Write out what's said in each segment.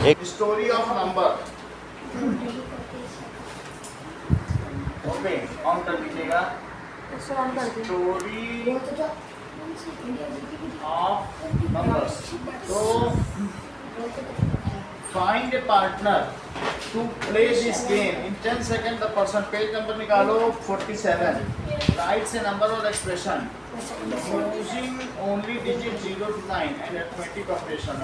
एक story of number. Okay, on कर दीजिएगा। Story of numbers. तो find a partner to play this game in 10 second. The person, page number निकालो 47। Writes a number और expression using only digit 0 to 9 and arithmetic operation।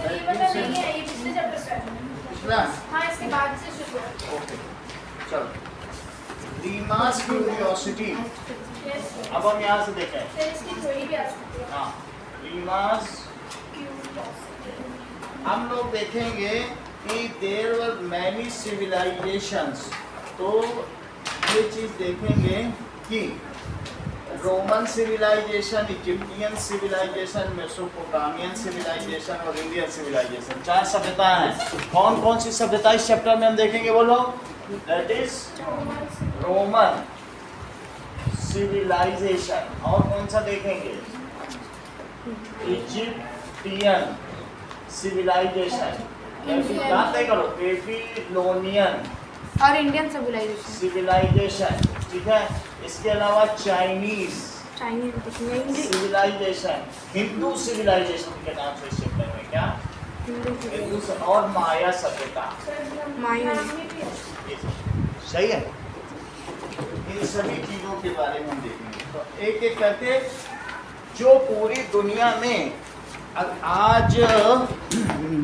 हाँ, इसके बाद से शुरू है। ओके, चलो। रीमास क्यूरियोसिटी। अब हम यहाँ से देखें। फिर इसकी थ्योरी भी आ सकती है। हाँ, रीमास हम लोग देखेंगे कि देयर वर मैनी सिविलाइजेशंस। तो ये चीज़ देखेंगे कि Roman civilization, Egyptian civilization, Mesopotamian civilization और इंडियन सिविलाइजेशन, 4 सभ्यताएं हैं। कौन कौन सी सभ्यता इस चैप्टर में हम देखेंगे, बोलो। That is Roman civilization. और कौन सा देखेंगे, इजिप्टियन सिविलाइजेशन। याद नहीं करो, बेबीलोनियन और इंडियन सिविलाइजेशन, ठीक है। इसके अलावा चाइनीज सिविलाइजेशन, हिंदू सिविलाइजेशन के नाम से शिफ्ट है क्या, हिंदू और माया सभ्यता। सही है। इन सभी चीजों के बारे में हम देखेंगे। तो एक एक करके जो पूरी दुनिया में आज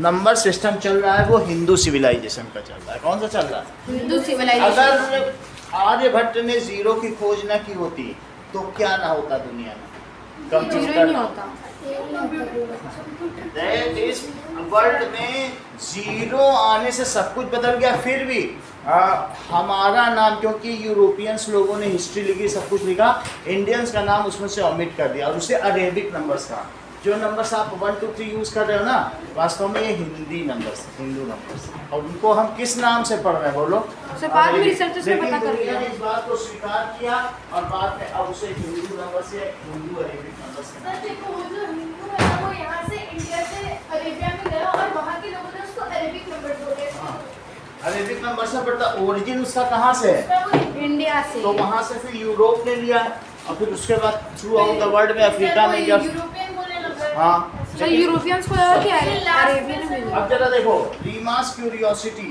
नंबर सिस्टम चल रहा है वो हिंदू सिविलाइजेशन का चल रहा है। कौन सा चल रहा है, हिंदू सिविलाइजेशन। अगर आर्यभट्ट ने जीरो की खोज न की होती तो क्या ना होता दुनिया में, कंप्यूटर नहीं होता। दैट इज वर्ल्ड में जीरो आने से सब कुछ बदल गया। फिर भी हमारा नाम, क्योंकि यूरोपियंस लोगों ने हिस्ट्री लिखी, सब कुछ लिखा, इंडियंस का नाम उसमें से ओमिट कर दिया और उसे अरेबिक नंबर्स का। जो नंबर्स आप 1 2 3 यूज कर रहे हो ना, वास्तव में ये हिंदी नंबर्स, हिंदू नंबर्स, और उनको हम किस नाम से पढ़ रहे हैं, बोलो। सर बाद में रिसर्च में पता कर दुनिया लिया ने इस बात को स्वीकार किया और बाद में अब उसे हिंदू नंबर से, हिंदू अरेबिक नंबर से। सर देखो, वो जो हिंदू है ना, वो यहाँ से इंडिया से अरेबिया में गया और वहाँ के लोगों ने उसको अरेबिक नंबर बोले। अरेबिक नंबर से पढ़ता, ओरिजिन उसका कहाँ से है, इंडिया से। तो वहाँ से फिर यूरोप ने लिया और फिर उसके बाद थ्रू आउट द वर्ल्ड में अफ्रीका में गया। यूरोपियन बोलने लगा। हाँ, सर यूरोपियंस को लगा कि अरेबियन में। अब जरा देखो, रीमास क्यूरियोसिटी,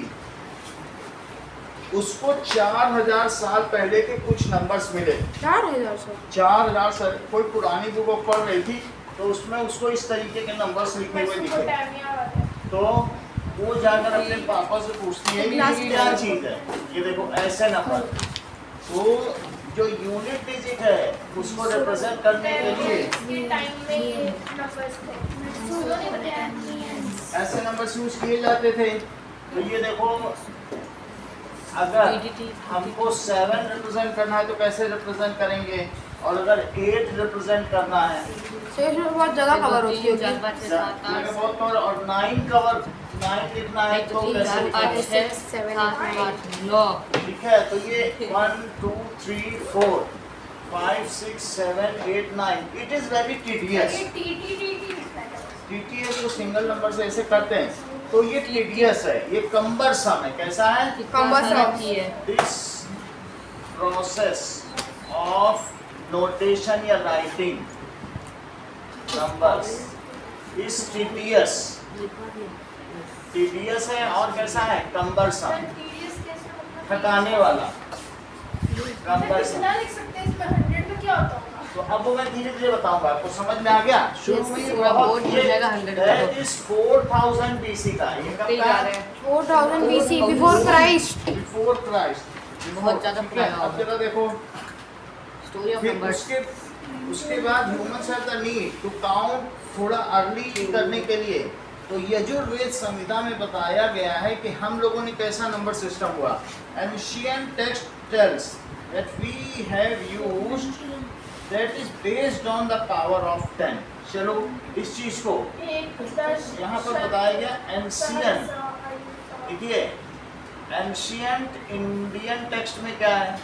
उसको 4000 साल पहले के कुछ नंबर्स मिले। 4000 सर। 4000 साल, कोई पुरानी बुक पढ़ रही थी तो उसमें उसको इस तरीके के नंबर्स लिखे हुए दिखे। मेसोपोटामिया वाले। तो वो जाकर अपने पापा से पूछती है कि ये क्या चीज़ है, ये देखो ऐसे नंबर। तो जो यूनिट डिजिट है उसको रिप्रेजेंट करने के लिए ये टाइम में ये नंबर्स थे, उन्होंने बताया ऐसे नंबर्स यूज किए जाते थे। तो ये देखो, अगर हमको 7 रिप्रेजेंट करना है तो कैसे रिप्रेजेंट करेंगे, और अगर 8 रिप्रेजेंट करना है सर बहुत जगह कवर होती होगी। बहुत कवर, और 9 लिखना है तो कैसे, 6 7 8 9। ठीक है। तो ये 1 2 3 4 5 6 7 8 9, it is very tedious. TTS जो सिंगल नंबर से ऐसे करते हैं तो ये टीडियस है, ये कम्बरसम है। कैसा है, cumbersome. This process of notation या writing numbers is tedious. Tedious है और कैसा है, कम्बरसम, थकाने वाला, कम्बरसम। तो अब वो मैं धीरे धीरे बताऊंगा, आपको समझ में आ गया। शुरू में ये बहुत, दैट इज 4000 बीसी का। ये कब का है, 4000 BC before Christ. Before Christ, बहुत ज़्यादा पुराना। अब जरा देखो, स्टोरी ऑफ फिर नंबर्स। उसके बाद humans have the need to count थोड़ा अर्ली करने के लिए। तो यजुर्वेद संहिता में बताया गया है कि हम लोगों ने कैसा नंबर सिस्टम हुआ। Ancient text tells that we have used that is based on the power of 10। चलो इस चीज को यहाँ पर बताया गया। एंशिएंट, देखिए एंशिएंट इंडियन टेक्स्ट में क्या है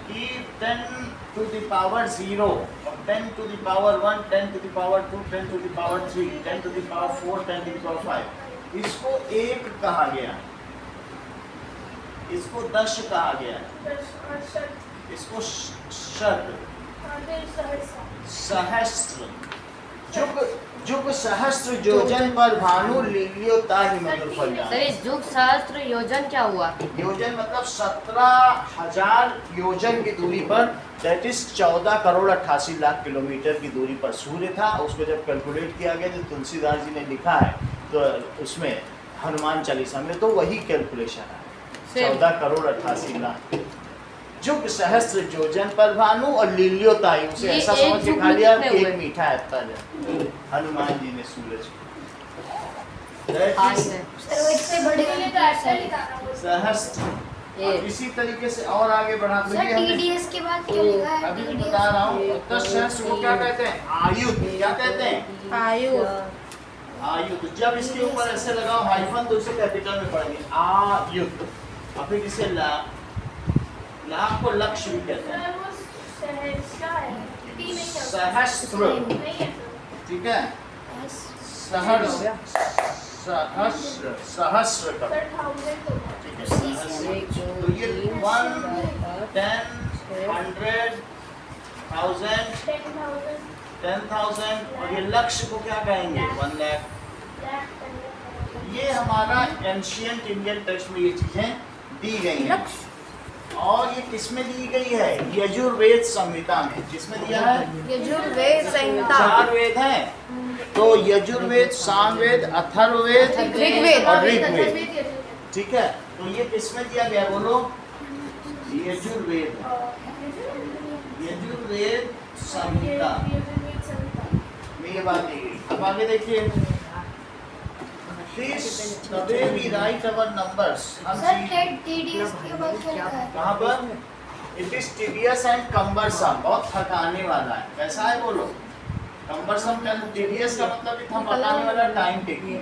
कि 10 to the power 0, 10 to the power 1, 10 to the power 2, 10 to the power 3, 10 to the power 4, 10 to the power 5, इसको 1 कहा गया, इसको 10 कहा गया, इसको शत, सहस्त्र, जुग जुग सहस्त्र योजन पर भानु लीलियो ताहि मधुर फल सर जाने। इस युग सहस्त्र योजन क्या हुआ? योजन मतलब 17,000 योजन की दूरी पर, that is 14 crore 88 lakh kilometre की दूरी पर सूर्य था। उसको जब कैलकुलेट किया गया, तो तुलसीदास जी ने लिखा है तो उसमें हनुमान चालीसा में तो वही कैलकुलेशन है, 14 करोड़ 88 लाख। जुग सहस्त्र योजन पर भानु और लीलियो ताई, उसे ये ऐसा एक समझ के जुग खा में लिया कितने कि हुए? एक मीठा एप्पल है हनुमान जी ने सूरज को। That आज is है। सर वो इससे बड़े के लिए तो ऐसा लिखाना वो। सहस्त्र। ये। और इसी तरीके से और आगे बढ़ा तो सर ये हमने TDS के बाद क्या लिखा है? अभी भी बता रहा हूँ। उत्तर सहस्त्र को क्या कहते हैं? आयुध। क्या कहते हैं? आयु। आयुध। जब इसके ऊपर ऐसे लगाओ हाइफन तो इसे कैपिटल में पढ़ेंगे आयुध। और फिर इसे लाख को लक्ष्य भी कहते हैं। सर वो सहस्त्र है। टी नहीं है। सहस्त्र, नहीं है ठीक है। सहस्त्र, सहस्त्र, सहस्त्र का, सर 1000 तो ठीक है, सहस्त्र। तो ये 1, 10, 100, 1000, 10,000 10,000 और ये लक्ष्य को क्या कहेंगे? 1 लाख। ये हमारा एंशियंट इंडियन टेक्स्ट में ये चीजें दी गई हैं। और ये किसमें दी गई है? यजुर्वेद संहिता में। किसमें दिया है? यजुर्वेद संहिता। 4 वेद हैं, तो यजुर्वेद, सामवेद, अथर्ववेद ऋग्वेद और ऋग्वेद, ठीक है। तो ये किसमें दिया गया बोलो? यजुर्वेद, यजुर्वेद संहिता में ये बात दी गई। अब आगे देखिए, Please, the way we write our numbers, हम सर सी- TDS के बाद क्या लिखा है? कहाँ पर? It is tedious and cumbersome, बहुत थकाने वाला है। कैसा है बोलो? cumbersome का tedious का मतलब भी था थकाने वाला, टाइम टेकिंग।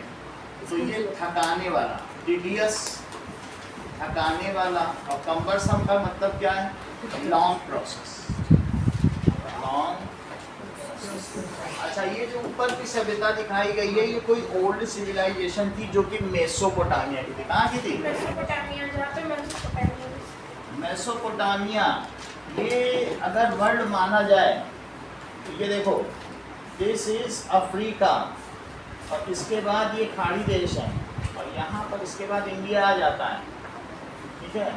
तो ये थकाने वाला, tedious थकाने वाला, और cumbersome का मतलब क्या है? Long process, long. अच्छा, ये जो ऊपर की सभ्यता दिखाई गई है, ये कोई ओल्ड सिविलाइजेशन थी जो कि मेसोपोटामिया की थी। कहाँ की थी? मेसोपोटामिया, जहाँ पे मेसोपोटामिया। मेसोपोटामिया। ये अगर वर्ल्ड माना जाए तो ये देखो, दिस इज अफ्रीका, और इसके बाद ये खाड़ी देश है, और यहाँ पर इसके बाद इंडिया आ जाता है, ठीक है।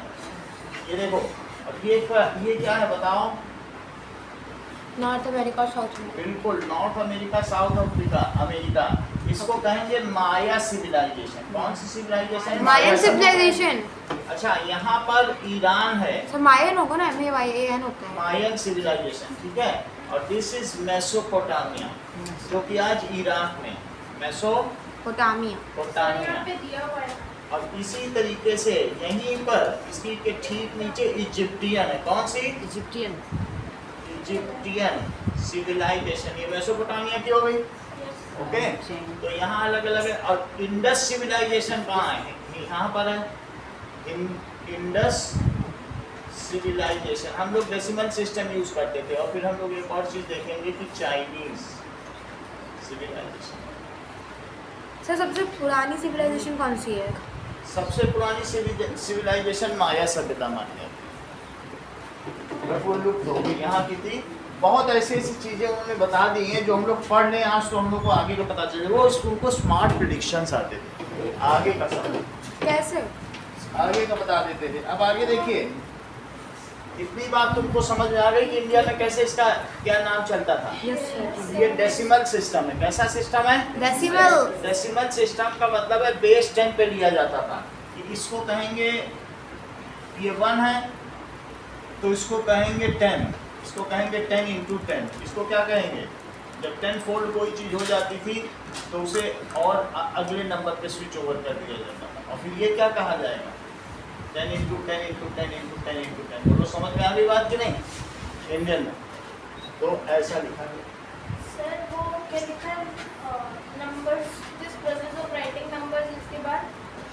ये देखो, और ये क्या है बताओ? नॉर्थ अमेरिका और साउथ अमेरिका। बिल्कुल, north America, south Africa, America. इसको कहेंगे माया सिविलाइजेशन। कौन सी सिविलाइजेशन? मायन सिविलाइजेशन। अच्छा, यहाँ पर ईरान है, सर मायन होगा ना, MAYAN होता है। मायन सिविलाइजेशन, ठीक है। और दिस इज मेसोपोटामिया, जो कि आज इराक में, पोटामिया। मेसोपोटामिया। पे दिया हुआ है। और इसी तरीके से यहीं पर इसकी के ठीक नीचे इजिप्टियन है। कौन सी? इजिप्टियन। इजिप्टियन सिविलाइजेशन, ये मेसोपोटामिया की हो गई, ओके। तो यहाँ अलग अलग है। और इंडस सिविलाइजेशन कहाँ है? यहाँ पर है इंडस सिविलाइजेशन। हम लोग डेसिमल सिस्टम यूज करते थे। और फिर हम लोग एक और चीज देखेंगे कि चाइनीज सिविलाइजेशन। सर सबसे पुरानी सिविलाइजेशन कौन सी है? सबसे पुरानी सिविलाइजेशन माया सभ्यता मानी जाती है, वो लुप्त हो गई। यहाँ की थी, बहुत ऐसी ऐसी चीजें उन्होंने बता दी हैं जो हम लोग पढ़ लें आज तो हम लोग को आगे का पता चले। वो उनको स्मार्ट प्रिडिक्शंस आते थे, आगे का सब कैसे? आगे का बता देते थे। अब आगे देखिए, इतनी बात तुमको समझ में आ गई कि इंडिया में कैसे इसका क्या नाम चलता था। Yes sir. ये डेसिमल सिस्टम है। कैसा सिस्टम है? डेसिमल। डेसिमल सिस्टम का मतलब है बेस 10 पे लिया जाता था। कि इसको कहेंगे, ये 1 है तो इसको कहेंगे 10, इसको कहेंगे 10 × 10। इसको क्या कहेंगे? जब 10 फोल्ड कोई चीज़ हो जाती थी तो उसे और अगले नंबर पे स्विच ओवर कर दिया जाता था। और फिर ये क्या कहा जाएगा? 10 × 10 × 10 × 10 × 10। बोलो, समझ में आ गई बात कि नहीं? इंडियन में तो ऐसा लिखा है। सर वो क्या लिखा है? Numbers, this process of writing numbers, इसके बाद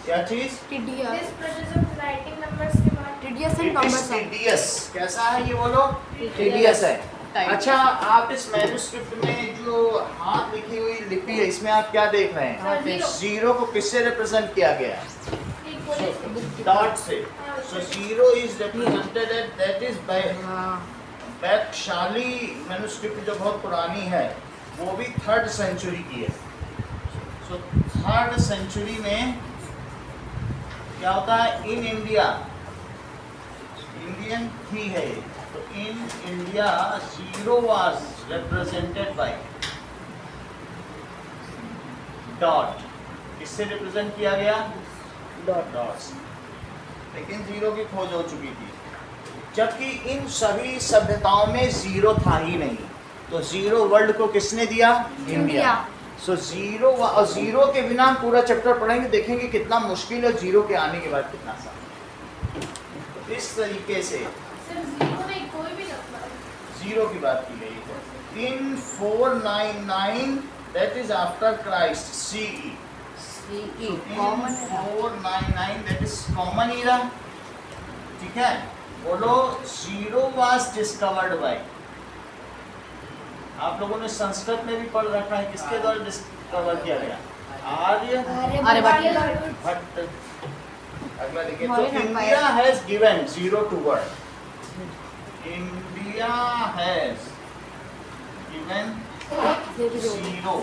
क्या चीज़? TDS। This process of writing numbers के बाद TDS and It is commerce. tedious। कैसा है ये बोलो? टीडीएस है। टाइम। अच्छा, आप इस मैन्युस्क्रिप्ट में जो हाथ लिखी हुई लिपि है, इसमें आप क्या देख रहे हैं? Zero. जीरो को किससे रिप्रेजेंट किया गया? एक बोले डॉट से। So zero is represented at that is by Bakhshali manuscript, जो बहुत पुरानी है, वो भी 3rd सेंचुरी की है। सो 3rd सेंचुरी में क्या होता है? इन इंडिया, इंडियन थी है, तो in India zero was represented by dot. किससे रिप्रेजेंट किया गया? डॉट्स। लेकिन जीरो की खोज हो चुकी थी, जबकि इन सभी सभ्यताओं में जीरो था ही नहीं। तो जीरो वर्ल्ड को किसने दिया? इंडिया। सो जीरो और जीरो के बिना हम पूरा चैप्टर पढ़ेंगे, देखेंगे कितना मुश्किल है जीरो के आने के बाद कितना आसान। तो इस तरीके से सिर्फ जीरो में कोई भी नंबर जीरो की बात की गई है। इन 499 that is after Christ CE। In 499 that is common era, ठीक है? बोलो, जीरो was discovered by, आप लोगों ने संस्कृत में भी पढ़ रखा है, किसके द्वारा डिस्कवर किया गया? आर्यभट्ट। अगला देखिए, तो India has given zero to world. India has given zero.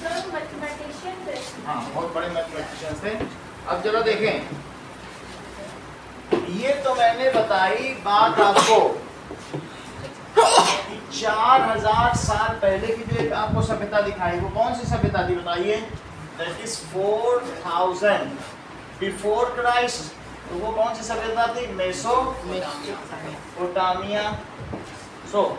Sir mathematician थे। हाँ, बहुत बड़े मैथमेटिशियन थे। अब जरा देखें, ये तो मैंने बताई बात आपको कि 4000 साल पहले की जो एक आपको सभ्यता दिखाई, वो कौन सी सभ्यता थी बताइए? That is 4000 before Christ. तो वो कौन सी सभ्यता थी? मेसोपोटामिया। सो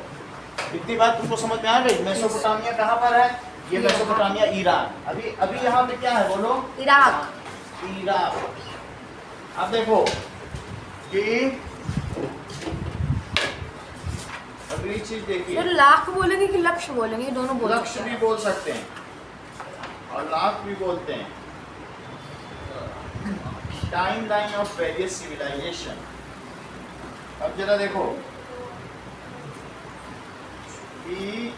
इतनी बात तुमको समझ में आ गई? मेसोपोटामिया कहाँ पर है? ये मेसोपोटामिया इराक। अभी यहाँ पे क्या है बोलो? इराक। अब देखो कि अगली चीज देखिए, फिर लाख बोलेंगे कि लक्ष्य बोलेंगे? दोनों बोल लक्ष्य भी बोल सकते हैं और लाख भी बोलते हैं। Time line of various civilization. अब जरा देखो कि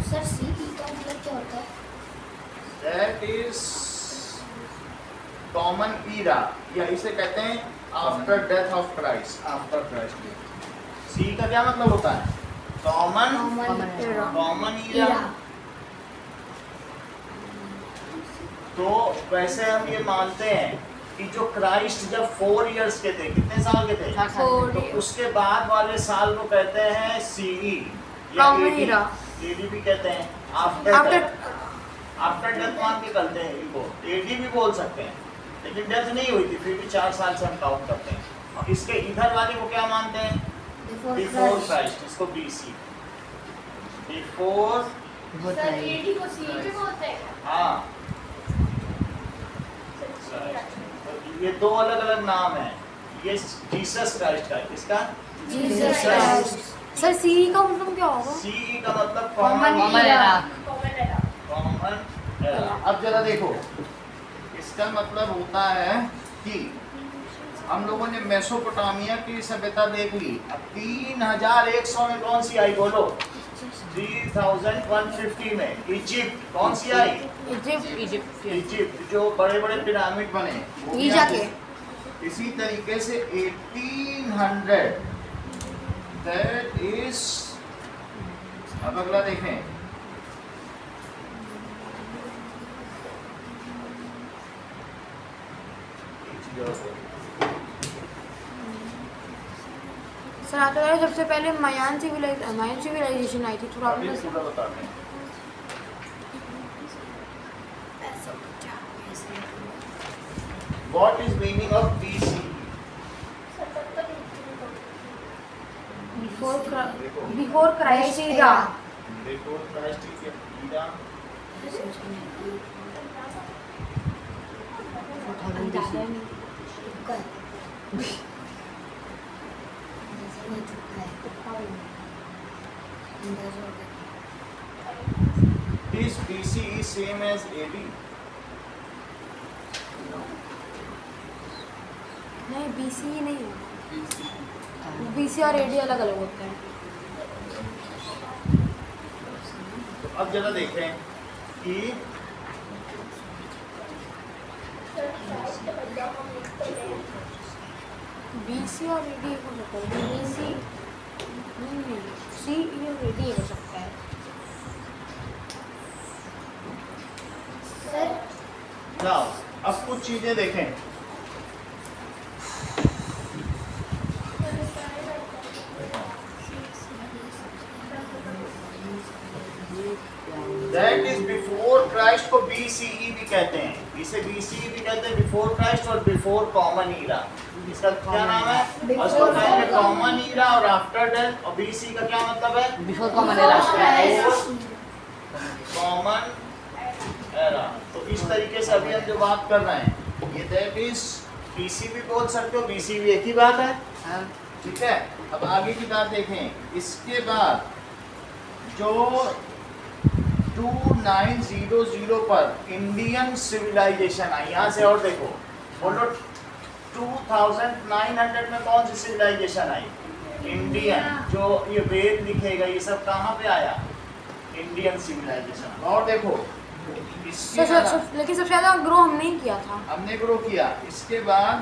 सर CE का मतलब क्या होता है? दैट इज कॉमन ईरा, या इसे कहते हैं after death of Christ, after Christ. C का क्या मतलब होता है? Common era. तो वैसे हम ये मानते हैं कि जो क्राइस्ट जब 4 इयर्स के थे, कितने साल के थे? 4 तो उसके बाद वाले साल को कहते हैं CE या Common era। AD भी कहते हैं। आफ्टर डेथ मान के करते हैं इनको। AD भी बोल सकते हैं, लेकिन डेथ नहीं हुई थी, फिर भी 4 साल से हम काउंट करते हैं। और इसके इधर वाले को क्या मानते हैं? बिफोर क्राइस्ट, इसको BC, बिफोर। सर एडी को सीई भी बोलते हैं क्या? हाँ, ये 2 अलग अलग नाम हैं। ये जीसस क्राइस्ट का है, किसका? Jesus Christ. सर CE का मतलब क्या होगा? CE का मतलब common common era। Common era. Common era. अब जरा देखो, इसका मतलब होता है कि हम लोगों ने मेसोपोटामिया की सभ्यता देख ली। अब 3100 में कौन सी आई बोलो? 3150 में इजिप्ट। कौन सी आई? इजिप्ट, जो बड़े बड़े पिरामिड बने वो भी गीजा आई। के। इसी तरीके से 1800 दैट इज, अब अगला देखें, सर आपको पता है सबसे पहले मायान सिविलाइजेशन आई थी, थोड़ा अभी आपने पूरा बताते हैं। What is meaning of BC? Sir तब तक before Christ era। Before Christ is era। Is BC is same as AD? नहीं BC नहीं है। BC और AD अलग अलग होते हैं। तो अब जरा देखें कि BC और AD एक हो सकता है, BC नहीं, CE और AD हो सकता है। सर जाओ अब कुछ चीजें देखें। दैट इज बिफोर क्राइस्ट को BCE भी कहते हैं, इसे BCE भी कहते हैं, बिफोर क्राइस्ट और बिफोर कॉमन ईरा। इसका क्या नाम है? और इसको कहेंगे कॉमन ईरा और आफ्टर डेथ। और BC का क्या मतलब है? Before common era. Common era. तो इस तरीके से अभी हम जो बात कर रहे हैं ये दैट इज BC भी बोल सकते हो, BC भी एक ही बात है, ठीक है। अब आगे की बात देखें। इसके बाद जो 2900 पर इंडियन सिविलाइजेशन आई, यहाँ से और देखो, बोलो 2900 में कौन सी सिविलाइजेशन आई? इंडियन। जो ये वेद लिखेगा ये सब कहाँ पे आया? Indian civilization. और देखो इसके लेकिन सबसे ज़्यादा ग्रो हमने ही किया था। हमने ग्रो किया। इसके बाद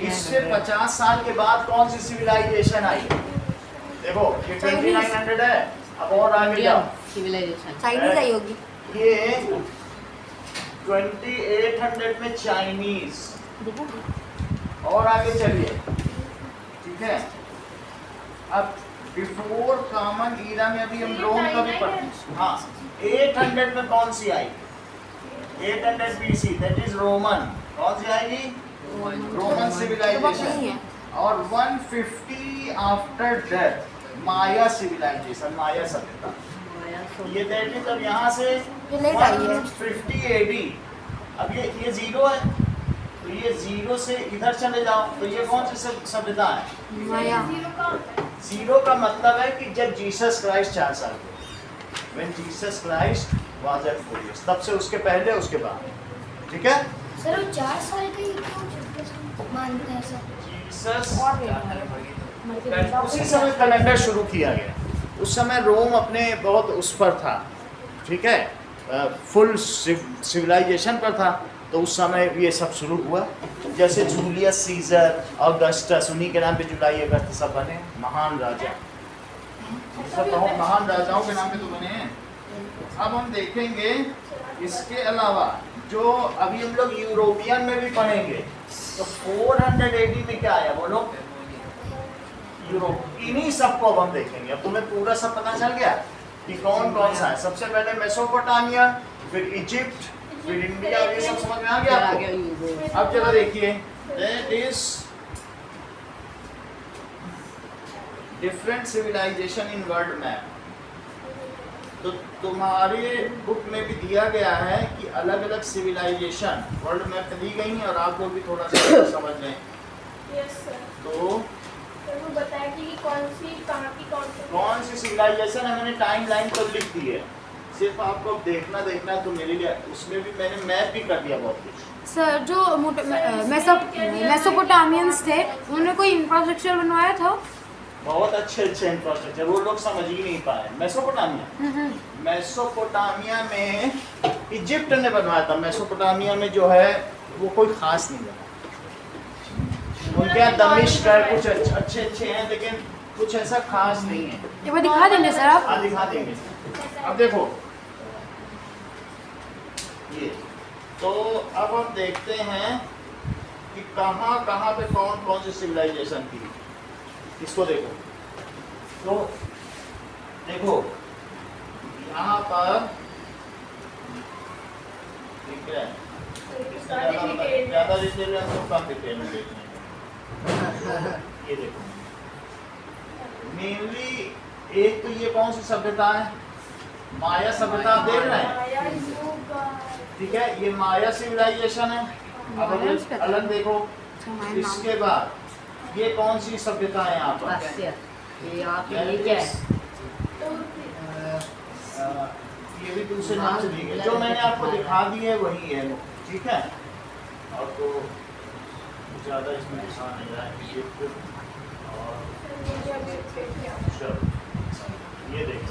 इससे 50 साल के बाद कौन सी सिविलाइजेशन आई? देखो ये 2900 है। अब और आगे जाओ, सिविलाइजेशन चाइनीज आई होगी। ये 2800 में चाइनीज। और आगे चलिए, ठीक है। अब बिफोर कॉमन ईरा में अभी हम रोम का भी पढ़, हाँ 800 में कौन सी आई? 800 BC, दैट इज रोमन। कौन सी आएगी? Roman civilization. और 150 after death Maya civilization, Maya सभ्यता। ये दैट इज अब यहाँ से लेट आई है। 150 AD। अब ये जीरो है, तो ये जीरो से इधर चले जाओ, तो ये कौन सी सभ्यता है? माया। जीरो का मतलब है कि जब जीसस क्राइस्ट 4 साल के, when Jesus Christ was at 4 years, तब से उसके पहले उसके बाद, ठीक है। सर वो 4 साल का ही क्यों मानते हैं सर? जीसस उसी समय कैलेंडर शुरू किया गया। उस समय रोम अपने बहुत उस पर था, ठीक है, फुल सिविलाइजेशन पर था। तो उस समय ये सब शुरू हुआ। जैसे जूलियस सीजर, ऑगस्टस, उन्हीं के नाम पे जुलाई अगस्त सब बने महान राजा। ये सब बहुत महान राजाओं के नाम पे तो बने हैं। अब हम देखेंगे इसके अलावा जो अभी हम लोग यूरोपियन में भी पढ़ेंगे, तो 400 AD में क्या आया बोलो? यूरोप। इन्हीं सबको अब हम देखेंगे। अब तुम्हें पूरा सब पता चल गया कि कौन कौन सा है। सबसे पहले मेसोपोटामिया, फिर इजिप्ट, फिर इंडिया, ये सब समझ में आ गया आपको? अब जरा देखिए, that is different civilization in world map. तो तुम्हारे बुक में भी दिया गया है कि अलग अलग सिविलाइजेशन वर्ल्ड मैप में दी गई हैं, और आप लोग भी थोड़ा सा समझ लें। Yes sir. तो वो बताया कि कौन सी कहाँ की कौन सी सिविलाइजेशन है, मैंने टाइम लाइन तो लिख दी है, सिर्फ आपको अब देखना है तो मेरे लिए उसमें भी मैंने मैप भी कर दिया बहुत कुछ। सर जो मेसोपोटामियंस थे उन्होंने कोई इंफ्रास्ट्रक्चर बनवाया था? बहुत अच्छे इंफ्रास्ट्रक्चर, वो लोग समझ ही नहीं पाए। मेसोपोटामिया में इजिप्ट ने बनवाया था। मेसोपोटामिया में जो है वो कोई खास नहीं बना। उनके यहाँ दमिश्क है, कुछ अच्छे हैं, लेकिन कुछ ऐसा खास नहीं है। ये वो दिखा देंगे सर आप? हाँ दिखा देंगे। अब देखो ये, तो अब हम देखते हैं कि कहाँ कहाँ पे कौन कौन सी सिविलाइजेशन थी। इसको देखो, तो देखो यहाँ पर ठीक है, ज़्यादा डिटेल है तो कम डिटेल में देखने। ये देखो मेनली एक तो ये कौन सी सभ्यता है? माया सभ्यता देख रहे हैं, ठीक है। ये माया सिविलाइजेशन है। अब हम अलग देखो, इसके बाद ये कौन सी सभ्यता है यहाँ पर? ये भी दूसरे नाम से दी गई। जो मैंने आपको दिखा दी है वही है, ठीक है। और तो ज़्यादा इसमें दिखा नहीं रहा है इजिप्ट और मुझे अभी देख लिया। चलो ये देखो,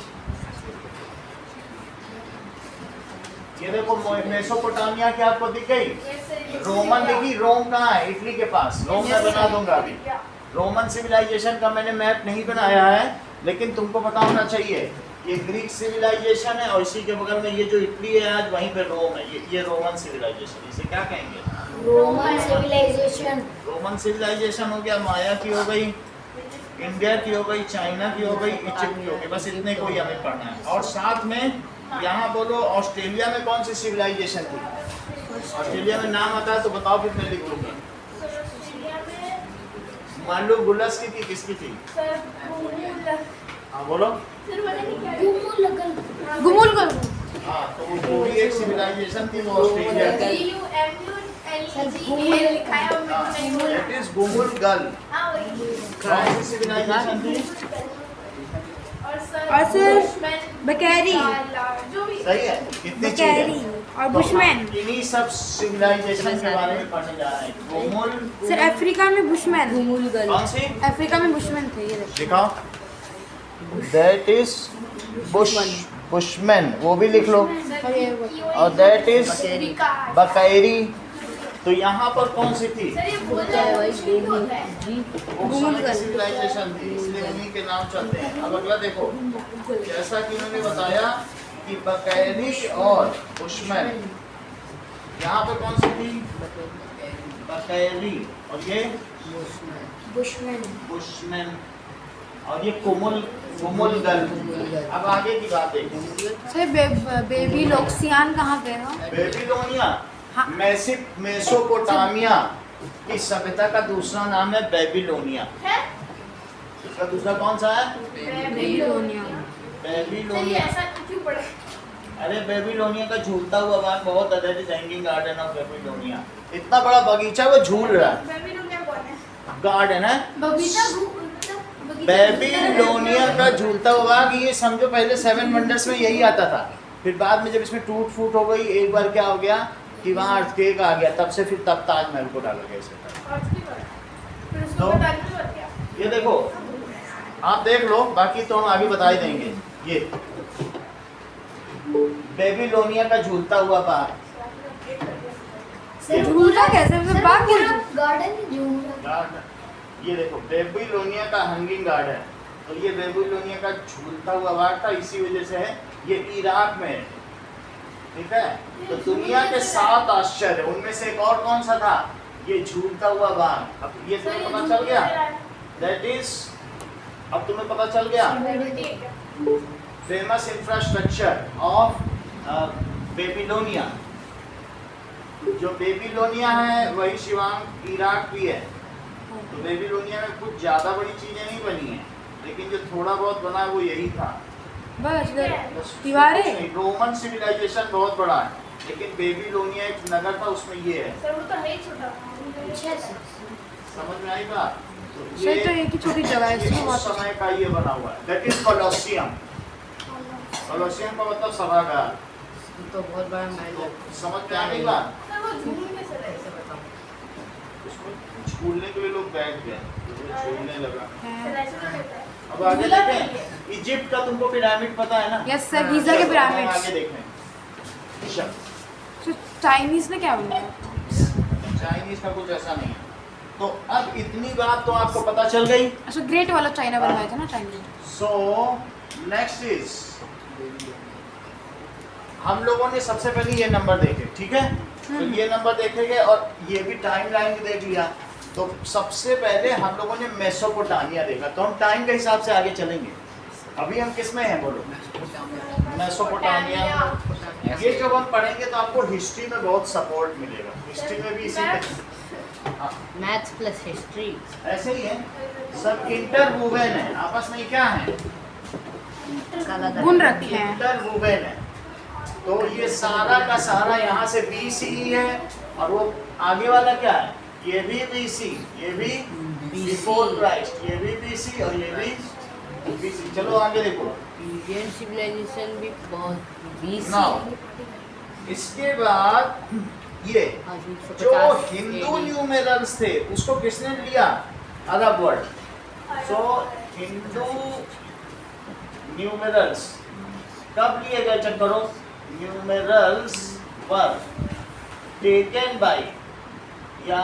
ये देखो मेसोपोटामिया की आपको दिख गई। Yes, sir, ये रोमन दिख देखी, रोम कहाँ है? इटली के पास। रोम मैं बना दूंगा अभी। गया। रोमन सिविलाइजेशन का मैंने मैप नहीं बनाया है, लेकिन तुमको पता होना चाहिए ये ग्रीक सिविलाइजेशन है और इसी के बगल में ये जो इटली है आज वहीं पे रोम है। ये रोमन सिविलाइजेशन, इसे क्या कहेंगे? Roman civilisation. रोमन सिविलाइजेशन हो गया, माया की हो गई, इंडिया की हो गई, चाइना की हो गई, इजिप्ट की हो गई। बस इतने को ही हमें पढ़ना है। और साथ में यहाँ बोलो ऑस्ट्रेलिया में कौन सी सिविलाइजेशन थी? ऑस्ट्रेलिया में नाम आता है तो बताओ, फिर मैं लिख दूंगा। सर, ऑस्ट्रेलिया में मालू गुलस की थी, किसकी थी? सर गुमुल, हाँ बोलो। सर पता नहीं क्या है। गुमुल गुमुल कर हाँ, तो वो भी एक सिविलाइजेशन थी, वो ऑस्ट्रेलिया की। GUMULGA लिखा है और मेरे को नहीं बोला। It is गुमुल गल। हाँ वही। कौन सी सिविलाइजेशन थी? और और सर, बुशमैन, बकैरी। जो भी सही है, कितनी चीज बकैरी है। और बुशमैन। इन्हीं सब सिविलाइजेशन के बारे में पढ़ने जा रहे हैं। गुमुल सर अफ्रीका में बुशमैन। कौन सी? अफ्रीका में बुशमैन थे, ये देखो। दिखाओ। दैट इज बुशमैन, वो भी लिख लो। और दैट इज बकैरी। तो यहाँ पर कौन सी थी? सर ये बोल रहे हैं मुश्किल होता है। वो समय की सिविलाइजेशन थी, इसलिए उन्हीं के नाम चलते हैं। अब अगला देखो, जैसा कि उन्होंने बताया कि बकैरी और बुशमैन, यहाँ पर कौन सी थी? बकैरी। और ये बुशमैन। बुशमैन। और ये कुमुल गल। अब आगे की बात देखो। सर बेबी लोक्सियान कहाँ पे है? बेबीलोनिया, हाँ। मेसोपोटामिया की सभ्यता का दूसरा नाम है बेबीलोनिया। है? इसका दूसरा कौन सा है? बेबीलोनिया। सर ये बेबीलोनिया। ऐसा क्यों पड़ा? अरे बेबीलोनिया का झूलता हुआ बाग बहुत है, हैंगिंग गार्डन ऑफ बेबीलोनिया। इतना बड़ा बगीचा वो झूल रहा है। बेबीलोनिया कौन है? गार्डन है बगीचा बेबीलोनिया का झूलता हुआ बाग। ये समझो पहले 7 वंडर्स में यही आता था, फिर बाद में जब इसमें टूट फूट हो गई, एक बार क्या हो गया कि वहाँ अर्थक्वेक आ गया, तब से फिर तब ताजमहल को डाला गया इसे। फिर उसको तो- बता दो और क्या? ये देखो, आप देख लो, बाकी तो हम आगे बता ही देंगे। ये बेबीलोनिया का झूलता हुआ बाग। झूला कैसे? मतलब बाग पूरा कैसे? गार्डन ही झूम रहा है। ये देखो बेबीलोनिया का हैंगिंग गार्डन, तो ये बेबीलोनिया का झूलता हुआ बाग था, इसी वजह से है। ये इराक में है, ठीक है। तो दुनिया के 7 आश्चर्य, उनमें से एक और कौन सा था? ये झूलता हुआ बाग। अब ये तुम्हें पता चल गया? दैट इज, अब तुम्हें पता चल गया फेमस इंफ्रास्ट्रक्चर ऑफ बेबीलोनिया। जो बेबीलोनिया है वही शिवांग इराक भी है। तो बेबीलोनिया में कुछ ज़्यादा बड़ी चीज़ें नहीं बनी हैं, लेकिन जो थोड़ा बहुत बना है वो यही था। बस बस दीवारें। रोमन सिविलाइजेशन बहुत बड़ा है, लेकिन बेबीलोनिया एक नगर था, उसमें ये है। सर वो तो है ही छोटा। अच्छा सर। समझ में आई बात? सर तो एक ही छोटी जगह है, ये इसमें उस बहुत समय का ये बना हुआ है। That is Colosseum. कोलोसियम का मतलब सभागार। तो बहुत बड़ा महल है। समझ में आ गई बात? सर वो झूम कैसे रहे? उसमें झूलने के लिए लोग बैठ गए, तो झूलने लगा। सर है। ऐसे तो रहता है। अब आगे देखें, इजिप्ट का तुमको पिरामिड पता है ना? यस सर, गीजा के चलो, पिरामिड्स। आगे देखें। चलो, तो चाइनीज ने क्या बनाया? चाइनीज का कुछ ऐसा नहीं है। तो अब इतनी बात तो आपको पता चल गई। अच्छा ग्रेट वाला चाइना बनवाया था ना चाइनीज। सो नेक्स्ट इज, हम लोगों ने सबसे पहले ये नंबर देखे, ठीक है। तो ये नंबर देखेंगे और ये भी टाइम लाइन भी देख लिया। तो सबसे पहले हम लोगों ने मेसोपोटामिया देखा, तो हम टाइम के हिसाब से आगे चलेंगे। अभी हम किस में हैं बोलो? मेसोपोटामिया। ये जब हम पढ़ेंगे तो आपको हिस्ट्री में बहुत सपोर्ट मिलेगा। हिस्ट्री में भी इसी हाँ, मैथ्स प्लस हिस्ट्री। ऐसे ही है, सब इंटरवूवेन है, आपस में क्या है? गुण रखे हैं। इंटरवूवेन है। तो ये सारा का सारा यहाँ से BCE है, और वो आगे वाला क्या है? ये भी BC, ये भी बिफोर क्राइस्ट, ये भी BC और ये भी BC। चलो आगे देखो। इंडियन सिविलाइजेशन भी बहुत 20 नाउ इसके बाद ये हाँ जी, जो 150 हिंदू AD। न्यूमेरल्स थे उसको किसने लिया? Arab world. So Hindu numerals कब लिए गए? चेक करो, न्यूमेरल्स वर टेकन बाय या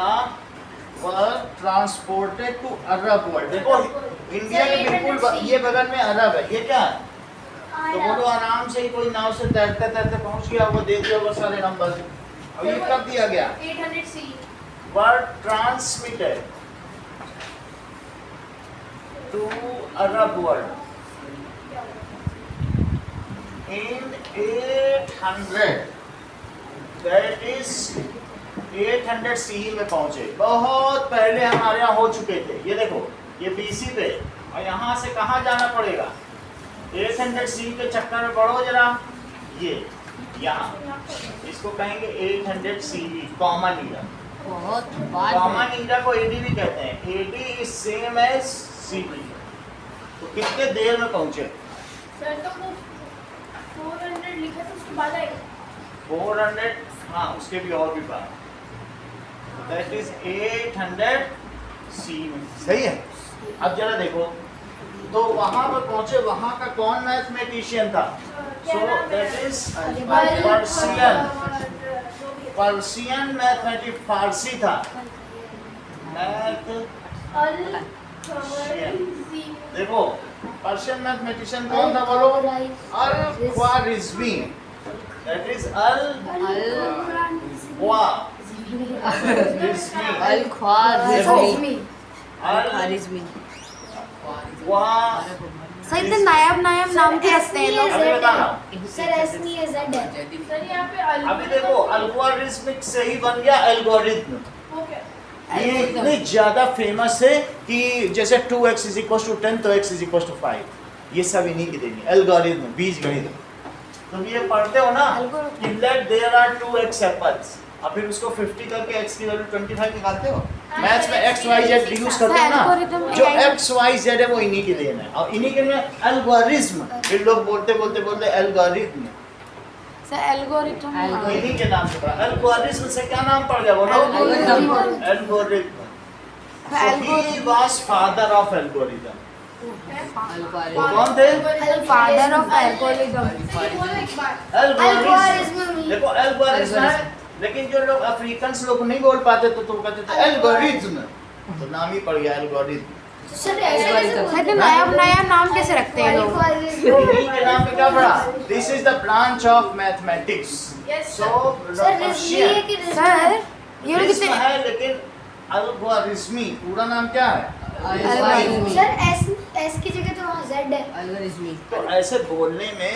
वर ट्रांसपोर्टेड टू अरब वर्ल्ड। देखो इंडिया के बिल्कुल ये बगल में अरब है, ये क्या है? तो बोलो आराम से ही कोई नाव से तैरते तैरते पहुंच गया, वो दे दिया वो सारे नंबर। अब ये कब दिया गया? 800 C were transmitted to Arab world in 800, that is 800 CE में पहुंचे। बहुत पहले हमारे यहाँ हो चुके थे। ये देखो ये BC पे, और यहाँ से कहाँ जाना पड़ेगा? 800 CE के चक्कर में पढ़ो जरा। ये यहाँ इसको कहेंगे 800 CE कॉमन ईरा। बहुत बाद कॉमन में ईरा को AD भी कहते हैं। AD is same as CE। तो कितने देर में पहुंचे? सर तो वो 400 लिखा था उसके बाद आएगा 400, हाँ उसके भी और भी बात। दैट इज 800 सी में, सही है। अब जरा देखो, तो वहां पर पहुंचे, वहां का कौन मैथमेटिशियन था? So that is Persian mathematic, फारसी था देखो पर्शियन मैथमेटिशियन कौन था बोलो? Al-Khwarizmi. That is al-Khwarizmi. Al-Khwarizmi. Al-Khwarizmi. सही तो नायाब नायाब नाम के रखते हैं लोग। अभी बता रहा हूँ। सर एस नहीं है जेड है। सर यहाँ पे अभी देखो अल्गोरिथमिक से ही बन गया एल्गोरिथम। वो क्या ये इतने ज्यादा फेमस है कि जैसे 2x इज इक्वल टू 10 तो x इज इक्वल टू 5, ये सब इन्हीं की देनी एल्गोरिथम, बीजगणित। तुम ये पढ़ते हो ना कि late there are 2x apples, और फिर उसको 50 करके x की वैल्यू 25 निकालते हो। मैथ्स में x y z यूज करते हैं ना, जो x y z है वो इन्हीं की देन है, और इन्हीं के में एल्गोरिथम। फिर लोग बोलते बोलते बोलते एल्गोरिथम, सर एल्गोरिथम इन्हीं के नाम से पड़ा। एल्गोरिथम से क्या नाम पड़ गया बोलो? Algorithm. He was father of algorithm. वो कौन थे? Father of algorithm. बोलो एक बार एल्गोरिथम। देखो एल्गोरिथम है, लेकिन जो लोग अफ्रीकन लोग नहीं बोल पाते तो कहते थे एल्गोरिथम, तो नाम ही पड़ गया एल्गोरिथम। सर ऐसे कैसे सर तो नायाब नायाब नाम कैसे रखते हैं लोग? इन्हीं के नाम पे क्या पड़ा? This is the branch of mathematics. Yes, so sir Rizvi है कि सर ये लोग कितने है, लेकिन अलगोरिथमी पूरा नाम क्या है? अलगोरिथमी। सर एस की जगह तो जेड है। अलगोरिथमी। तो ऐसे बोलने में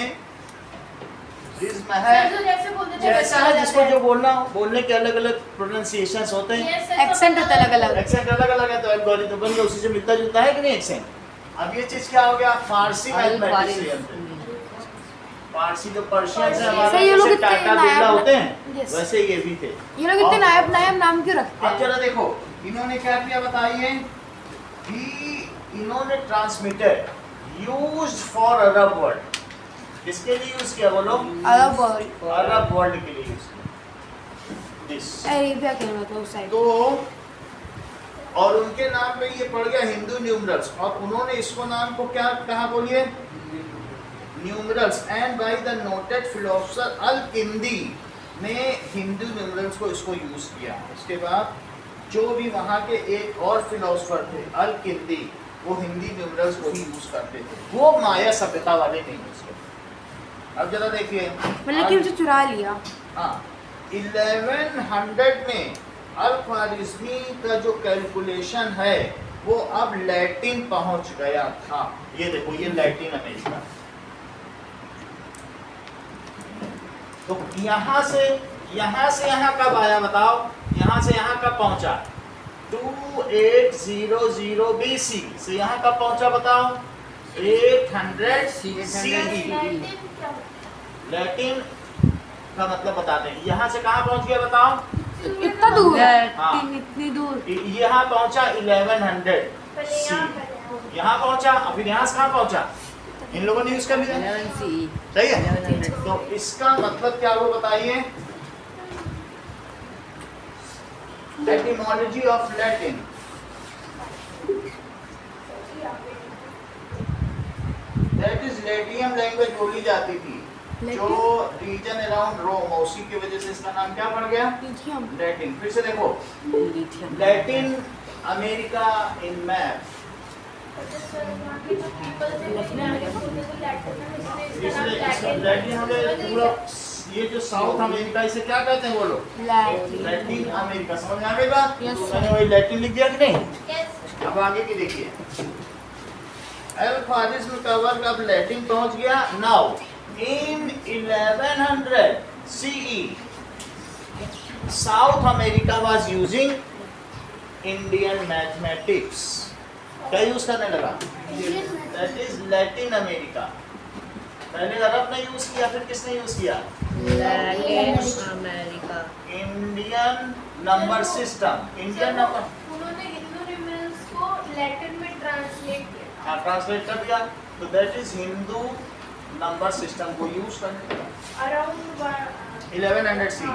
रिज्म है, सर तो जैसे बोलते थे जैसा है जिसको जो बोलना हो, बोलने के अलग अलग प्रोनाउंसिएशंस होते हैं, एक्सेंट होता है अलग अलग। एक्सेंट अलग अलग है, तो एल्गोरिथम बन गया, उसी से मिलता जुलता है कि नहीं एक्सेंट। अब ये चीज क्या हो गया? फारसी मैथमेटिशियन थे। फारसी जो पर्शियन से सर, ये लोग हमारे इतने टाटा बिरला नायाब- होते हैं, Yes. वैसे ये भी थे। ये लोग इतने नायाब नायाब नाम क्यों रखते अब हैं? जरा देखो इन्होंने क्या किया बताइए कि इन्होंने transmitted used for Arab world. किसके लिए यूज किया बोलो? अरब वर्ल्ड, अरब वर्ल्ड के लिए यूज किया दिस। अरेबिया के मतलब उस साइड। तो और उनके नाम पे ये पड़ गया हिंदू न्यूमरल्स, और उन्होंने इसको नाम को क्या कहा बोलिए? Numerals. And by the noted philosopher al-Kindi ने हिंदू न्यूमरल्स को इसको यूज किया। उसके बाद जो भी वहाँ के एक और फिलोसोफर थे अल-किंदी, वो हिंदी न्यूमरल्स को ही यूज करते थे, वो माया सभ्यता वाले नहीं यूज करते। अब जरा देखिए मतलब कि उनसे चुरा लिया। हाँ 1100 में अल-ख्वारिज़मी का जो कैलकुलेशन है वो अब लैटिन पहुंच गया था। ये देखो ये लैटिन अमेरिका। तो यहाँ से यहाँ कब आया बताओ? यहाँ से यहाँ कब पहुंचा? 2800 BC से यहाँ कब पहुंचा बताओ? 800 CE। लैटिन का मतलब बताते हैं। यहाँ से कहाँ पहुंच गया बताओ? इतना दूर, हाँ। इतनी दूर। यहाँ पहुंचा 1100 पहले CE। यहाँ पे यहाँ पहुंचा, और फिर यहाँ से कहाँ पहुंचा? इन लोगों ने यूज कर लिया, 11 CE। सही है। 1100। तो इसका मतलब क्या वो बताइए etymology of Latin. That is Latin language बोली जाती थी जो रीजन अराउंड रोम, उसी की वजह से इसका नाम क्या पड़ गया? लैटिन। फिर से देखो, Latin America in map, Latin हो गया पूरा। ये जो साउथ अमेरिका, इसे क्या कहते हैं बोलो? Latin America. समझ में आ गई बात? मैंने वही लैटिन लिख दिया कि नहीं? अब आगे की देखिए, अल्फारिज्म का वर्ग अब लैटिन पहुंच गया। Now in 1100 CE south America was using Indian mathematics. क्या यूज करने लगा? That is Latin America. पहले अरब ने यूज किया, फिर किसने यूज किया? Latin America. Indian number system, Indian number, उन्होंने हिंदू न्यूमेरल्स को लैटिन में ट्रांसलेट किया। हाँ ट्रांसलेट कर दिया। तो that is Hindu number system को यूज करने लगा अराउंड 1100 CE।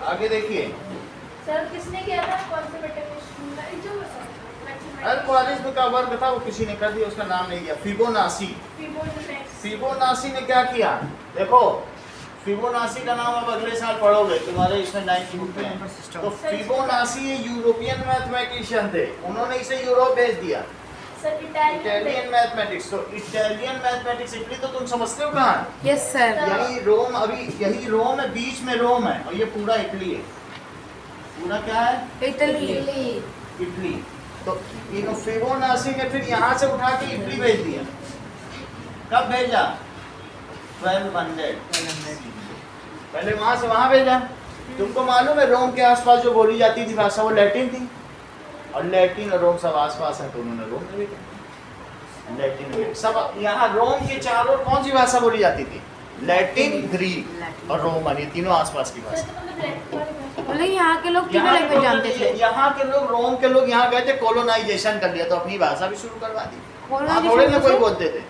आगे देखिए, सर किसने किया था? कौन से मैथमेटिशियन जो अल्फारिज्म का वर्ग था वो किसी ने कर दिया, उसका नाम नहीं दिया। फिबोनाची। फिबोनाची ने क्या किया? देखो फिबोनाची का नाम अब अगले साल पढ़ोगे, तुम्हारे इसमें 9th बुक में है। तो फिबोनाची ये यूरोपियन मैथमेटिशियन थे, उन्होंने इसे यूरोप भेज दिया। Sir Italian mathematics. तो इटालियन मैथमेटिक्स, इटली तो तुम समझते हो कहाँ? Yes sir. यही रोम, अभी यही रोम है, बीच में रोम है, और ये पूरा इटली है। पूरा क्या है? इटली। तो इन फिबोनाची ने फिर यहाँ से उठा के इटली भेज दिया। कब भेजा? 1200। पहले वहां से वहां भेजा। तुमको मालूम है रोम के आसपास जो बोली जाती थी भाषा वो लैटिन थी, और लैटिन और रोम सब आसपास है, तो उन्होंने रोम में भेजा। लैटिन सब यहाँ रोम के चारों कौन सी भाषा बोली जाती थी? लैटिन, ग्रीक और रोमन, ये तीनों आसपास की भाषा। मतलब यहाँ के लोग तीनों लैंग्वेज जानते थे। यहाँ के लोग, रोम के लोग यहाँ गए थे, कॉलोनाइजेशन कर लिया, तो अपनी भाषा भी शुरू करवा दी। वहाँ थोड़े ना कोई बोलते थे,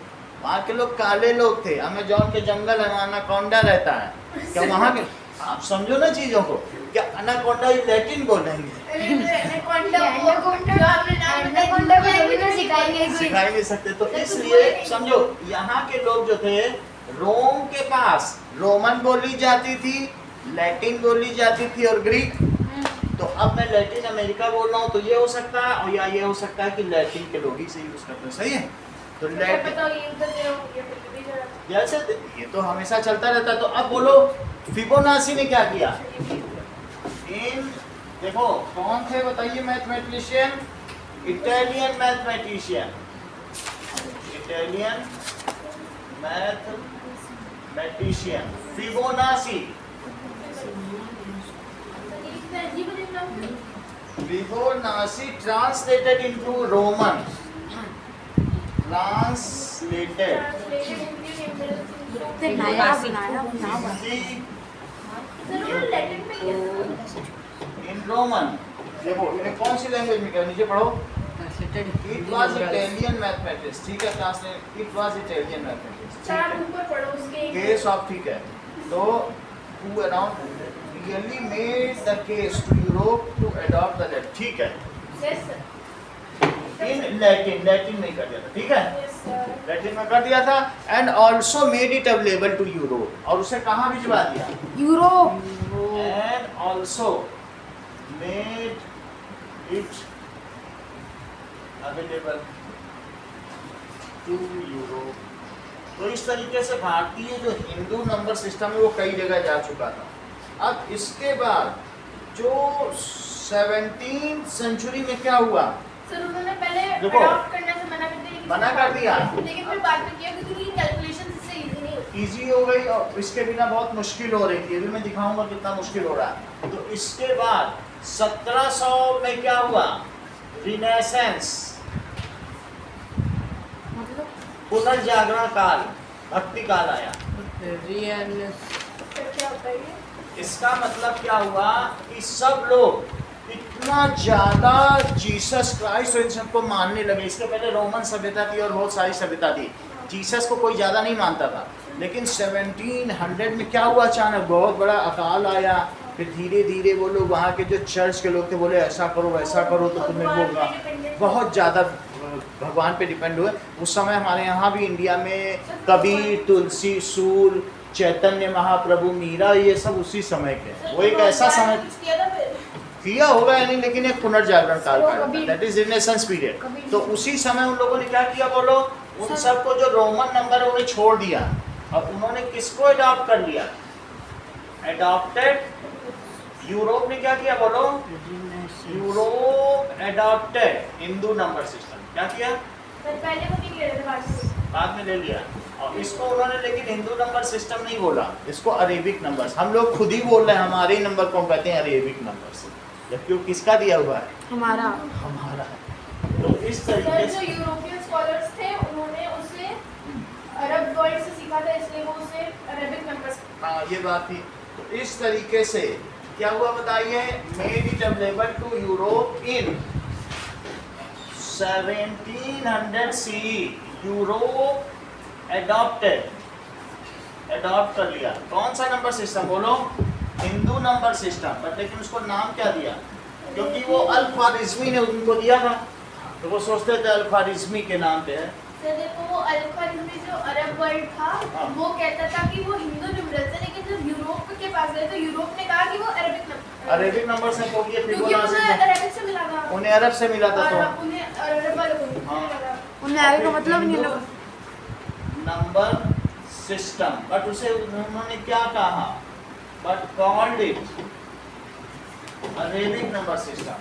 वहाँ के लोग काले लोग थे। अमेजोन के जंगल है, अनाकोंडा रहता है। क्या वहाँ के, आप समझो ना चीजों को, क्या अनाकोंडा लैटिन बोलेंगे? सिखा ही नहीं सकते। तो इसलिए समझो, यहाँ के लोग जो थे, रोम के पास रोमन बोली जाती थी, लैटिन बोली जाती थी और ग्रीक। तो अब मैं लैटिन अमेरिका बोल रहा हूँ, तो ये हो सकता है, और या ये हो सकता है कि लैटिन के लोग ही से यूज करते हैं। सही है? तो लैटिन जैसे ये तो हमेशा चलता रहता है। तो अब बोलो फिबोनाची ने क्या किया? इन देखो कौन थे बताइए mathematician? Italian mathematician, Italian mathematician Fibonacci. Fibonacci translated into Roman. Translated. In Roman. देखो इन्हें कौन सी लैंग्वेज में क्या, नीचे पढ़ो। It was Italian mathematics, ठीक है, translate. It was Italian mathematics. Case of, ठीक है। तो who around really made the case to Europe to adopt the Latin, ठीक है। In Latin, Latin नहीं कर दिया था, ठीक है, लैटिन में कर दिया था। And also made it available to Europe, और उसे कहाँ भिजवा दिया? Europe. And also made it available to Europe. तो इस तरीके से भारतीय जो हिंदू नंबर सिस्टम है वो कई जगह जा चुका था। अब इसके बाद जो 17th सेंचुरी में क्या हुआ? सर उन्होंने पहले देखो, अडॉप्ट करने से मना कर दिया, लेकिन फिर बाद में किया क्योंकि कैलकुलेशन इससे इजी नहीं होती। इजी हो गई, और इसके बिना बहुत मुश्किल हो रही थी। अभी मैं दिखाऊंगा कितना मुश्किल हो रहा है। तो इसके बाद 1700 में क्या हुआ? रिनेसेंस, पुनर्जागरण काल, भक्ति काल आया। सर क्या होता है ये? इसका मतलब क्या हुआ कि सब लोग इतना ज्यादा जीसस क्राइस्ट और इन सबको मानने लगे। इसके पहले रोमन सभ्यता थी और बहुत सारी सभ्यता थी, जीसस को कोई ज्यादा नहीं मानता था। लेकिन 1700 में क्या हुआ? अचानक बहुत बड़ा अकाल आया, फिर धीरे धीरे वो लोग वहाँ के जो चर्च के लोग थे बोले ऐसा करो वैसा करो तो तुम्हें भगवान होगा, पे dependent बहुत ज़्यादा भगवान पे डिपेंड हुए। उस समय हमारे यहाँ भी इंडिया में कबीर, तुलसी, सूल, चैतन्य महाप्रभु, मीरा, ये सब उसी समय के हैं। वो एक ऐसा समय कुछ किया था फिर किया होगा या नहीं, लेकिन एक पुनर्जागरण काल वो का Kabir- that is renaissance period. Kabir- तो उसी समय उन लोगों ने क्या किया बोलो, उन सबको जो रोमन नंबर है उन्हें छोड़ दिया और उन्होंने किसको अडॉप्ट कर लिया, अडॉप्टेड, यूरोप ने क्या किया बोलो, Europe adopted Hindu number system. क्या किया, फिर पहले वो नहीं ले रहे थे बाद में ले लिया। और इसको उन्होंने लेकिन हिंदू नंबर सिस्टम नहीं बोला, इसको अरेबिक नंबर्स, हम लोग खुद ही बोल रहे हैं हमारे ही नंबर को हम कहते हैं अरेबिक नंबर्स, जबकि वो किसका दिया हुआ है, हमारा हमारा। तो इस तरीके जो से यूरोपियन स्कॉलर्स थे उन्होंने उसे अरब वर्ड से सीखा था, इसलिए वो उसे अरेबिक नंबर्स। हाँ ये बात थी। तो इस तरीके से क्या हुआ बताइए, made it available to Europe in 1700 CE, Europe adopt कर लिया कौन सा नंबर सिस्टम बोलो, हिंदू नंबर सिस्टम। बट लेकिन उसको नाम क्या दिया, क्योंकि वो अल-ख्वारिज़मी ने उनको दिया था, तो वो सोचते थे अल-ख्वारिज़मी के नाम पे है। तो देखो वो अल-ख्वारिज़मी जो अरब वर्ड था हाँ। वो कहता था कि वो हिंदू न्यूमरल्स है, लेकिन जब यूरोप के पास गए तो यूरोप ने कहा कि वो अरबिक नंबर, अरेबिक नंबर से को ये क्योंकि फिबोनाची उन्हें अरबिक से मिला था उन्हें अरब से मिला था, और तो उन्हें अरब वालों को हाँ। मिला था। उन्हें आगे का मतलब नहीं लगा। नंबर सिस्टम, बट उसे उन्होंने क्या कहा, but called it Arabic number system.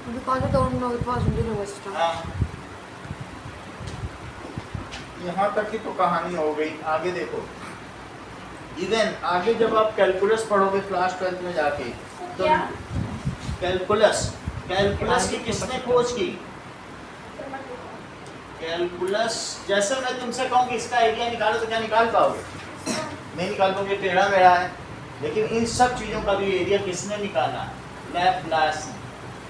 Because I don't know it was Hindu number system. यहाँ तक की तो कहानी हो गई, आगे देखो। इवन आगे जब आप कैलकुलस पढ़ोगे क्लास 12 में जाके, तो क्या? कैलकुलस की किसने खोज की, कैलकुलस। जैसे मैं तुमसे कहूँ कि इसका एरिया निकालो तो क्या निकाल पाओगे, नहीं निकाल पाओगे, टेढ़ा मेढ़ा है। लेकिन इन सब चीज़ों का भी एरिया किसने निकाला, लैप्लास ने।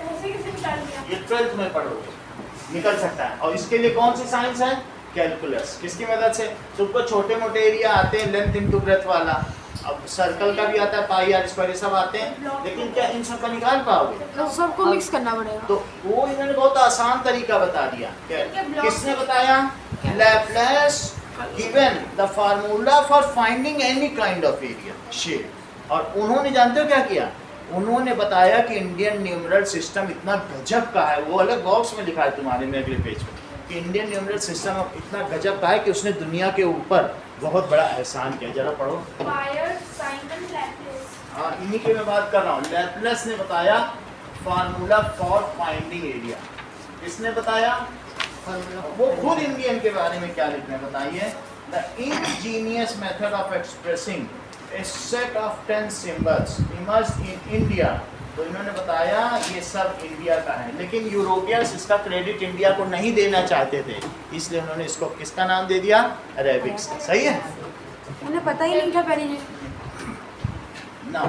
ऐसे कैसे निकाल दिया? ये 12th में पढ़ोगे, निकल सकता है। और इसके लिए कौन सी साइंस है, कैलकुलस। किसकी मदद से, तुमको छोटे मोटे एरिया आते हैं, लेंथ इनटू ब्रेथ वाला, अब सर्कल का भी आता है, पाई आर स्क्वायर, सब आते हैं, लेकिन क्या इन सब का निकाल पाओगे, तो सबको मिक्स करना पड़ेगा। तो वो इन्होंने बहुत आसान तरीका बता दिया। किसने बताया, Laplace given the formula for finding any kind of area shape. और उन्होंने जानते हो क्या किया, उन्होंने बताया कि इंडियन न्यूमरल सिस्टम इतना गजब का है, वो अलग बॉक्स में लिखा है तुम्हारे में अगले पेज पे, कि इंडियन न्यूमरल सिस्टम इतना गजब का है कि उसने दुनिया के ऊपर बहुत बड़ा एहसान किया। जरा पढ़ो। Bayer, Simon, Laplace. हाँ इन्हीं की मैं बात कर रहा हूँ। लैप्लेस ने बताया फार्मूला फॉर फाइंडिंग एरिया। किसने बताया, वो खुद इंडियन के बारे में क्या लिख रहे हैं बताइए, the ingenious method of expressing a set of 10 symbols emerged in India। तो इन्होंने बताया ये सब इंडिया का है, लेकिन यूरोपियंस इसका क्रेडिट इंडिया को नहीं देना चाहते थे, इसलिए उन्होंने इसको किसका नाम दे दिया, अरेबिक्स। सही है उन्हें पता ही नहीं था पहले ना,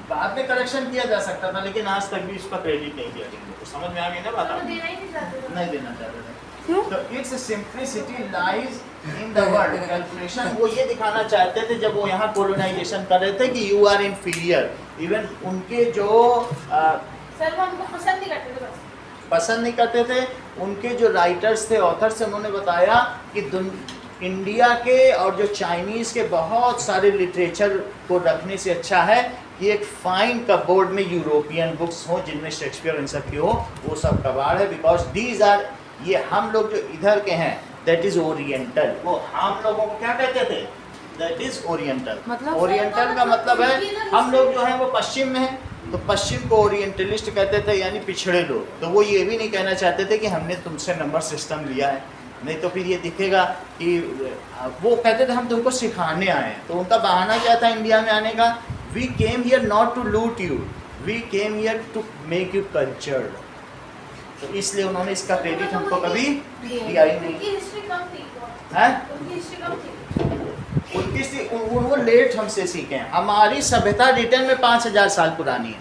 बाद में करेक्शन किया जा सकता था, लेकिन आज तक भी इसका क्रेडिट नहीं दिया गया। तो समझ में आ गई ना बात, तो आपको? देना ही नहीं चाहते थे। नहीं देना चाहते थे। क्यों? तो it's simplicity lies in the word calculation. वो ये दिखाना चाहते थे जब वो यहाँ कोलोनाइजेशन कर रहे थे कि यू आर इंफीरियर। इवन उनके जो सर वो हमको पसंद नहीं करते थे, बस पसंद नहीं करते थे, उनके जो राइटर्स थे, ऑथर्स थे, उन्होंने बताया कि इंडिया के और जो चाइनीज़ के बहुत सारे लिटरेचर को रखने से अच्छा है कि एक फाइन कपबोर्ड में यूरोपियन बुक्स हो जिनमें शेक्सपियर इन सब की हो, वो सब कबाड़ है। बिकॉज दीज आर, ये हम लोग जो इधर के हैं दैट इज़ ओरिएंटल। वो हम लोगों को क्या कहते थे, दैट इज़ ओरिएंटल। मतलब? ओरिएंटल का मतलब है हम लोग जो हैं वो पश्चिम में हैं, तो पश्चिम को ओरिएंटलिस्ट कहते थे, यानी पिछड़े लोग। तो वो ये भी नहीं कहना चाहते थे कि हमने तुमसे नंबर सिस्टम लिया है, नहीं तो फिर ये दिखेगा कि वो कहते थे हम तुमको सिखाने आए हैं। तो उनका बहाना क्या था इंडिया में आने का, we came here not to loot you, we came here to make you cultured. तो इसलिए उन्होंने इसका क्रेडिट हमको कभी दिया ही नहीं उनकी हिस्ट्री कम थी, है। उनकी हिस्ट्री कम थी। उनकी वो लेट हमसे सीखे हैं। हमारी सभ्यता रिटर्न में 5000 साल पुरानी है।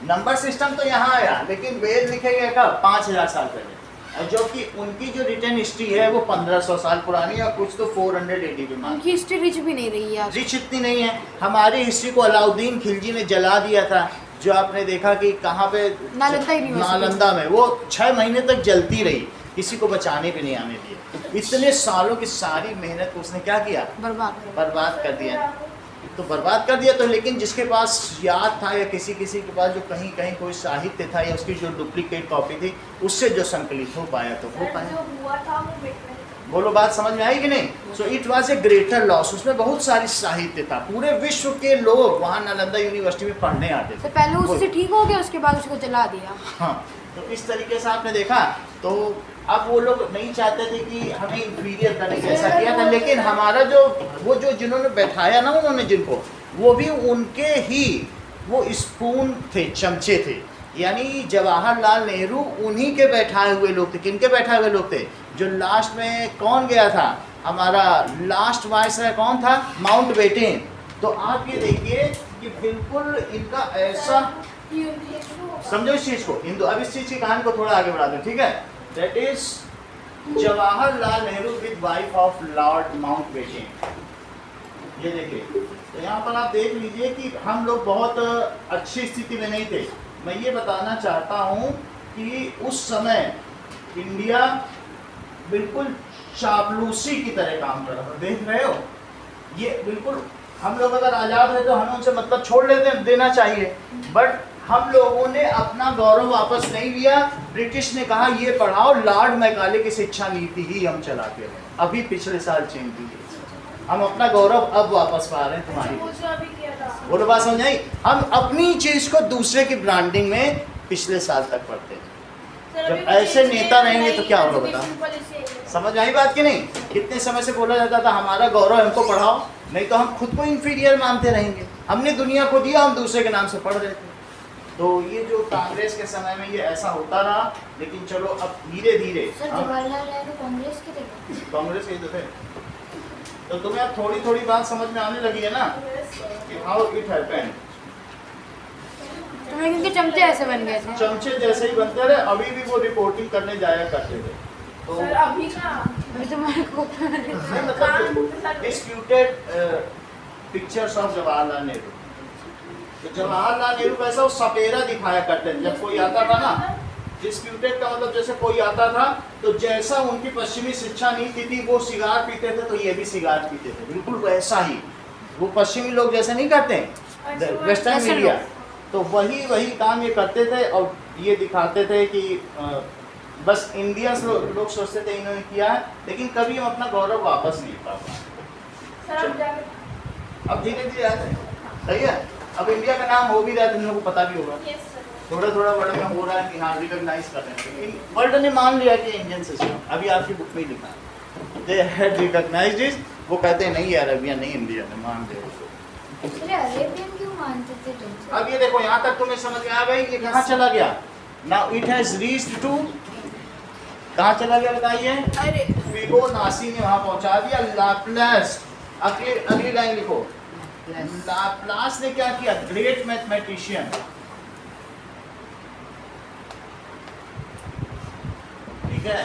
नंबर सिस्टम तो यहाँ आया, लेकिन वेद लिखे गए कब, 5000 साल पहले। और जो कि उनकी जो रिटर्न हिस्ट्री है वो 1500 साल पुरानी है और कुछ तो 480 पे मान। उनकी हिस्ट्री रिच भी नहीं रही है। रिच इतनी नहीं है। हमारी हिस्ट्री को अलाउद्दीन खिलजी ने जला दिया था, जो आपने देखा कि कहाँ पे, नालंदा में, वो 6 महीने तक जलती रही, किसी को बचाने भी नहीं आने दिए। इतने सालों की सारी मेहनत को उसने क्या किया, बर्बाद कर दिया। तो बर्बाद कर दिया तो, लेकिन जिसके पास याद था या किसी के पास जो कहीं कहीं कोई साहित्य था या उसकी जो डुप्लीकेट कॉपी थी, उससे जो संकलित हो पाया तो हो पाया। जो हुआ था वो बेटर। बोलो बात समझ में आई कि नहीं? So it was a greater loss. उसमें बहुत सारी साहित्य था, पूरे विश्व के लोग वहाँ नालंदा यूनिवर्सिटी में पढ़ने आते थे। तो पहले उससे ठीक हो गया, उसके बाद उसको जला दिया। हाँ, तो इस तरीके से आपने देखा। तो अब वो लोग नहीं चाहते थे कि हमें इंफीरियर करने के, ऐसा किया था। लेकिन हमारा जो जिन्होंने बैठाया ना, उन्होंने जिनको, वो भी उनके ही वो स्पून थे, चमचे थे। यानी जवाहरलाल नेहरू उन्हीं के बैठाए हुए लोग थे। किनके बैठाए हुए लोग थे? जो लास्ट में कौन गया था, हमारा लास्ट वायसराय कौन था? माउंटबेटन। तो आप ये देखिए कि बिल्कुल इनका ऐसा, समझो इस चीज को, हिंदू। अब इस चीज की कहानी को थोड़ा आगे बढ़ा दो, ठीक है? That is Jawaharlal Nehru with wife of Lord Mountbatten. ये देखिए, तो यहाँ पर आप देख लीजिए कि हम लोग बहुत अच्छी स्थिति में नहीं थे। मैं ये बताना चाहता हूँ कि उस समय इंडिया बिल्कुल चापलूसी की तरह काम कर रहा था। देख रहे हो, ये बिल्कुल, हम लोग अगर आज़ाद है तो हमें उनसे मतलब छोड़ देना चाहिए, बट हम लोगों ने अपना गौरव वापस नहीं लिया। ब्रिटिश ने कहा ये पढ़ाओ, लॉर्ड मैकाले की शिक्षा नीति ही हम चलाते रहे। अभी पिछले साल चेंज की, हम अपना गौरव अब वापस पा रहे हैं तुम्हारी। बोलो बात समझ आई? हम अपनी चीज को दूसरे की ब्रांडिंग में पिछले साल तक पढ़ते थे। जब ऐसे नेता रहेंगे तो क्या होगा बताओ? समझ आई बात कि नहीं? कितने समय से बोला जाता था हमारा गौरव हमको पढ़ाओ, नहीं तो हम खुद को इंफीरियर मानते रहेंगे। हमने दुनिया को दिया, हम दूसरे के नाम से पढ़ रहे थे। तो ये जो कांग्रेस के समय में ये ऐसा होता रहा, लेकिन चलो अब धीरे धीरे जवाहरलाल नेहरू कांग्रेस के थे। कांग्रेस के थे। तो तुम्हें अब थोड़ी थोड़ी बात समझ में आने लगी है ना कि हाउ इट हैपेंड। तुम्हें क्योंकि चमचे ऐसे बन गए थे, चमचे जैसे ही बनते रहे। अभी भी वो रिपोर्टिंग करने जाया करते थे। तो अभी ना, अभी तुम्हारे को नहीं, मतलब disputed pictures of Jawaharlal Nehru. तो जवाहरलाल नेहरू को ऐसा वो सपेरा दिखाया करते थे। जब कोई आता था ना, डिस्प्यूटेड का मतलब जैसे कोई आता था तो जैसा उनकी पश्चिमी शिक्षा नीति थी, वो सिगार पीते थे तो ये भी सिगार पीते थे, बिल्कुल वैसा ही। वो पश्चिमी लोग जैसे नहीं करते वेस्टर्न मीडिया, तो वही काम ये करते थे। और ये दिखाते थे कि बस इंडिया से लोग सोचते थे इन्होंने किया है, लेकिन कभी हम अपना गौरव वापस नहीं पा पाए। अब धीरे धीरे आते हैं, सही है। अब इंडिया का नाम हो भी रहा है, तुम लोगों को पता भी होगा, थोड़ा थोड़ा वर्ल्ड में हो रहा है कि हाँ रिकॉग्नाइज कर रहे हैं। वर्ल्ड ने मान लिया कि इंडियन सिस्टम, अभी आपकी बुक में ही लिखा है, दे हैड रिकॉग्नाइज्ड इट। वो कहते हैं नहीं अरेबियन नहीं, इंडिया ने मान लिया उसको। अरे अरेबियन क्यों मानते थे तुम? अब ये देखो, यहाँ तक तुम्हें समझ में आ गई कि कहाँ चला गया। Now it has reached to, कहाँ चला गया बताइए? अरे फिबोनाची ने वहाँ पहुँचा दिया। लाप्लास, अगली लाइन लिखो। लाप्लास ने क्या किया? ग्रेट मैथमेटिशियन, ठीक है,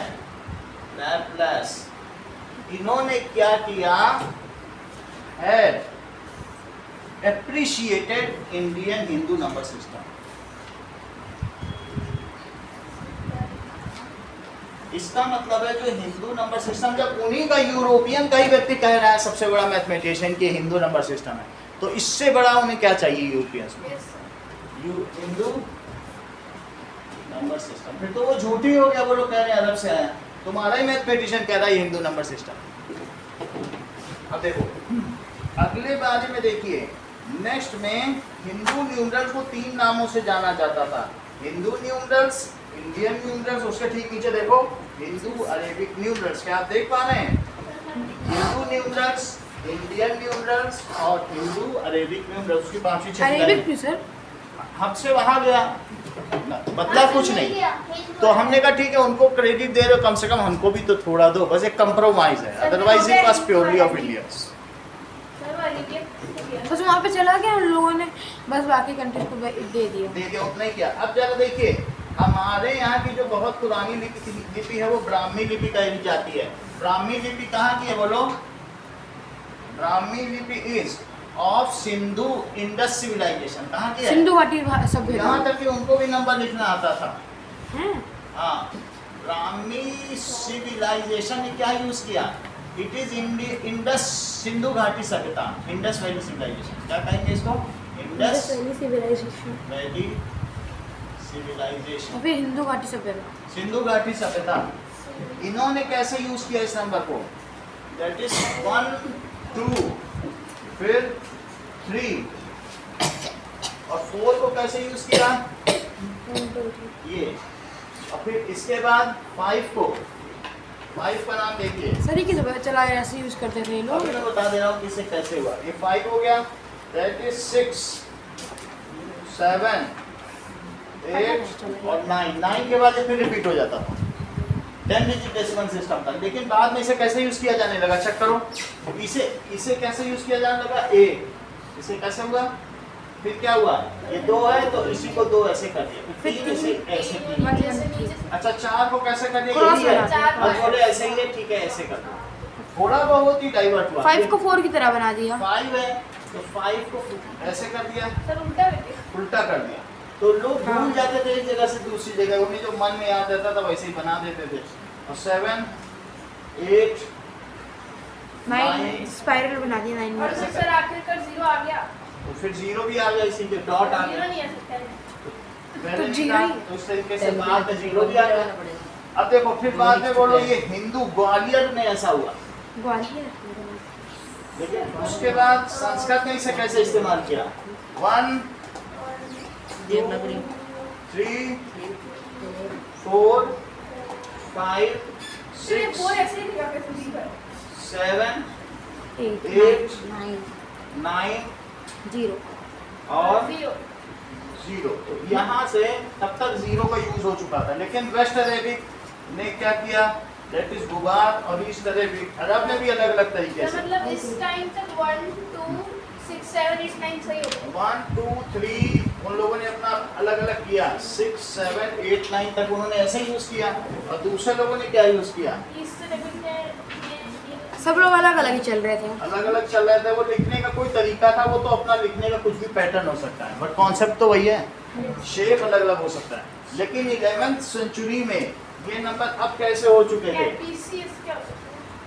लैप्लास। इन्होंने क्या किया? Had appreciated Indian Hindu number system. इसका मतलब है जो हिंदू नंबर सिस्टम, जब उन्हीं का यूरोपियन का ही व्यक्ति कह रहा है सबसे बड़ा मैथमेटिशियन की हिंदू नंबर सिस्टम है, तो इससे बड़ा उन्हें क्या चाहिए यूरोपियंस में? Hindu number system. फिर तो वो झूठी हो गया, वो लोग कह रहे हैं अरब से आया, तुम्हारा ही मैथमेटिशियन कह रहा है हिंदू नंबर सिस्टम। अब देखो अगले बारे में देखिए, नेक्स्ट में हिंदू न्यूमरल्स को 3 नामों से जाना जाता था। हिंदू न्यूमरल्स, इंडियन न्यूमरल्स, उसके ठीक नीचे देखो हिंदू अरेबिक न्यूमरल्स। क्या आप देख पा रहे हैं? हिंदू न्यूमरल्स, इंडियन न्यूमरल्स और हिंदू अरेबिक न्यूमरल्स। उसकी 5वीं 6वीं अरेबिक क्यों सर? हमसे वहां गया, बदला कुछ नहीं। तो हमने कहा ठीक है, उनको क्रेडिट दे रहे हो, कम से कम हमको भी तो थोड़ा दो, बस एक कंप्रोमाइज है। Otherwise it was purely of Indians. बस वहाँ पे चला गया, उन लोगों ने बस बाकी कंट्रीज को दे दिया। उतना ही किया। अब जरा देखिए हमारे यहाँ की जो बहुत पुरानी लिपि है वो ब्राह्मी लिपि कही जाती है। ब्राह्मी लिपि कहाँ की है बोलो? ब्राह्मी लिपि is of Sindhu Indus civilization. कहाँ की है? सिंधु घाटी सभ्यता। यहाँ तक कि उनको भी नंबर लिखना आता था। हैं? हाँ, ब्राह्मी सिविलाइजेशन ने क्या यूज किया? इट इज इंडस सिंधु घाटी सभ्यता, इंडस वैली सिविलाइजेशन। क्या कहेंगे इसको? Indus civilisation. वैली सिविलाइजेशन, और फिर हिंदू घाटी सभ्यता। सिंधु घाटी सभ्यता। इन्होंने कैसे यूज किया इस नंबर को? दैट इज 1 2 फिर 3 और 4 को कैसे यूज किया? ये। और फिर इसके बाद 5 को, 5 का नाम देखिए। सर ये किस पता चला ऐसे यूज करते थे ये लोग? अभी मैं बता दे रहा हूँ कि इसे कैसे हुआ। ये 5 हो गया, दैट इज 6 7 8 और 9 के बाद ये फिर रिपीट हो जाता था 10 डिजिट डेसिमल सिस्टम था। लेकिन बाद में इसे कैसे यूज किया जाने लगा? चेक करो। इसे कैसे यूज किया जाने लगा? इसे कैसे हुआ? फिर क्या हुआ? ये 2 है तो इसी को 2 ऐसे कर दिया, फिर 3 इसे ऐसे किया। अच्छा 4 को कैसे कर दिया? यही है, और बोले ऐसे ही है, ठीक है ऐसे कर दिया। थोड़ा बहुत ही डाइवर्ट हुआ। 5 को 4 की तरह बना दिया। 5 है तो 5 को ऐसे कर दिया, सर उल्टा कर दिया। तो लोग भूल जाते थे एक जगह से दूसरी जगह, उन्हें जो मन में याद रहता था वैसे ही बना देते थे। और 7 8 9 स्पाइरल बना दिया 9 और में। सर आखिरकार 0 आ गया। तो फिर 0 भी आ गया, इसी के डॉट आ 0 गया। नहीं आ सकता है। पहले तो नहीं जीरो था, ही। तो इस तरीके से बाद में 0 भी आ गया। अब देखो फिर बाद में बोलो ये हिंदू ग्वालियर में ऐसा हुआ। ग्वालियर। लेकिन उसके बाद संस्कृत ने इसे कैसे इस्तेमाल किया? 1 देवनागरी 3 4 5 सर ये 6 4 ऐसे ही लिखा कैसे लिखा है? 7 8 8 9 9 0 और 0 0। तो यहाँ से तब तक 0 का यूज हो चुका था। लेकिन वेस्ट अरेबिक ने क्या किया? दैट इज गुबार। और ईस्ट अरेबिक, अरब ने भी अलग अलग तरीके तो से मतलब इस टाइम तक 1 2 6 7 8 9 सही हो गया। 1 2 3 उन लोगों ने अपना अलग अलग किया। 6 7 8 9 तक उन्होंने ऐसे ही यूज किया। और दूसरे लोगों ने क्या यूज किया? इस तरह ने सब लोग अलग अलग ही चल रहे थे। अलग अलग चल रहे थे। वो लिखने का कोई तरीका था, वो तो अपना लिखने का कुछ भी पैटर्न हो सकता है, बट कॉन्सेप्ट तो वही है, शेप अलग अलग हो सकता है। लेकिन 11th सेंचुरी में ये नंबर अब कैसे हो चुके थे कैपीसीएस क्या होता है?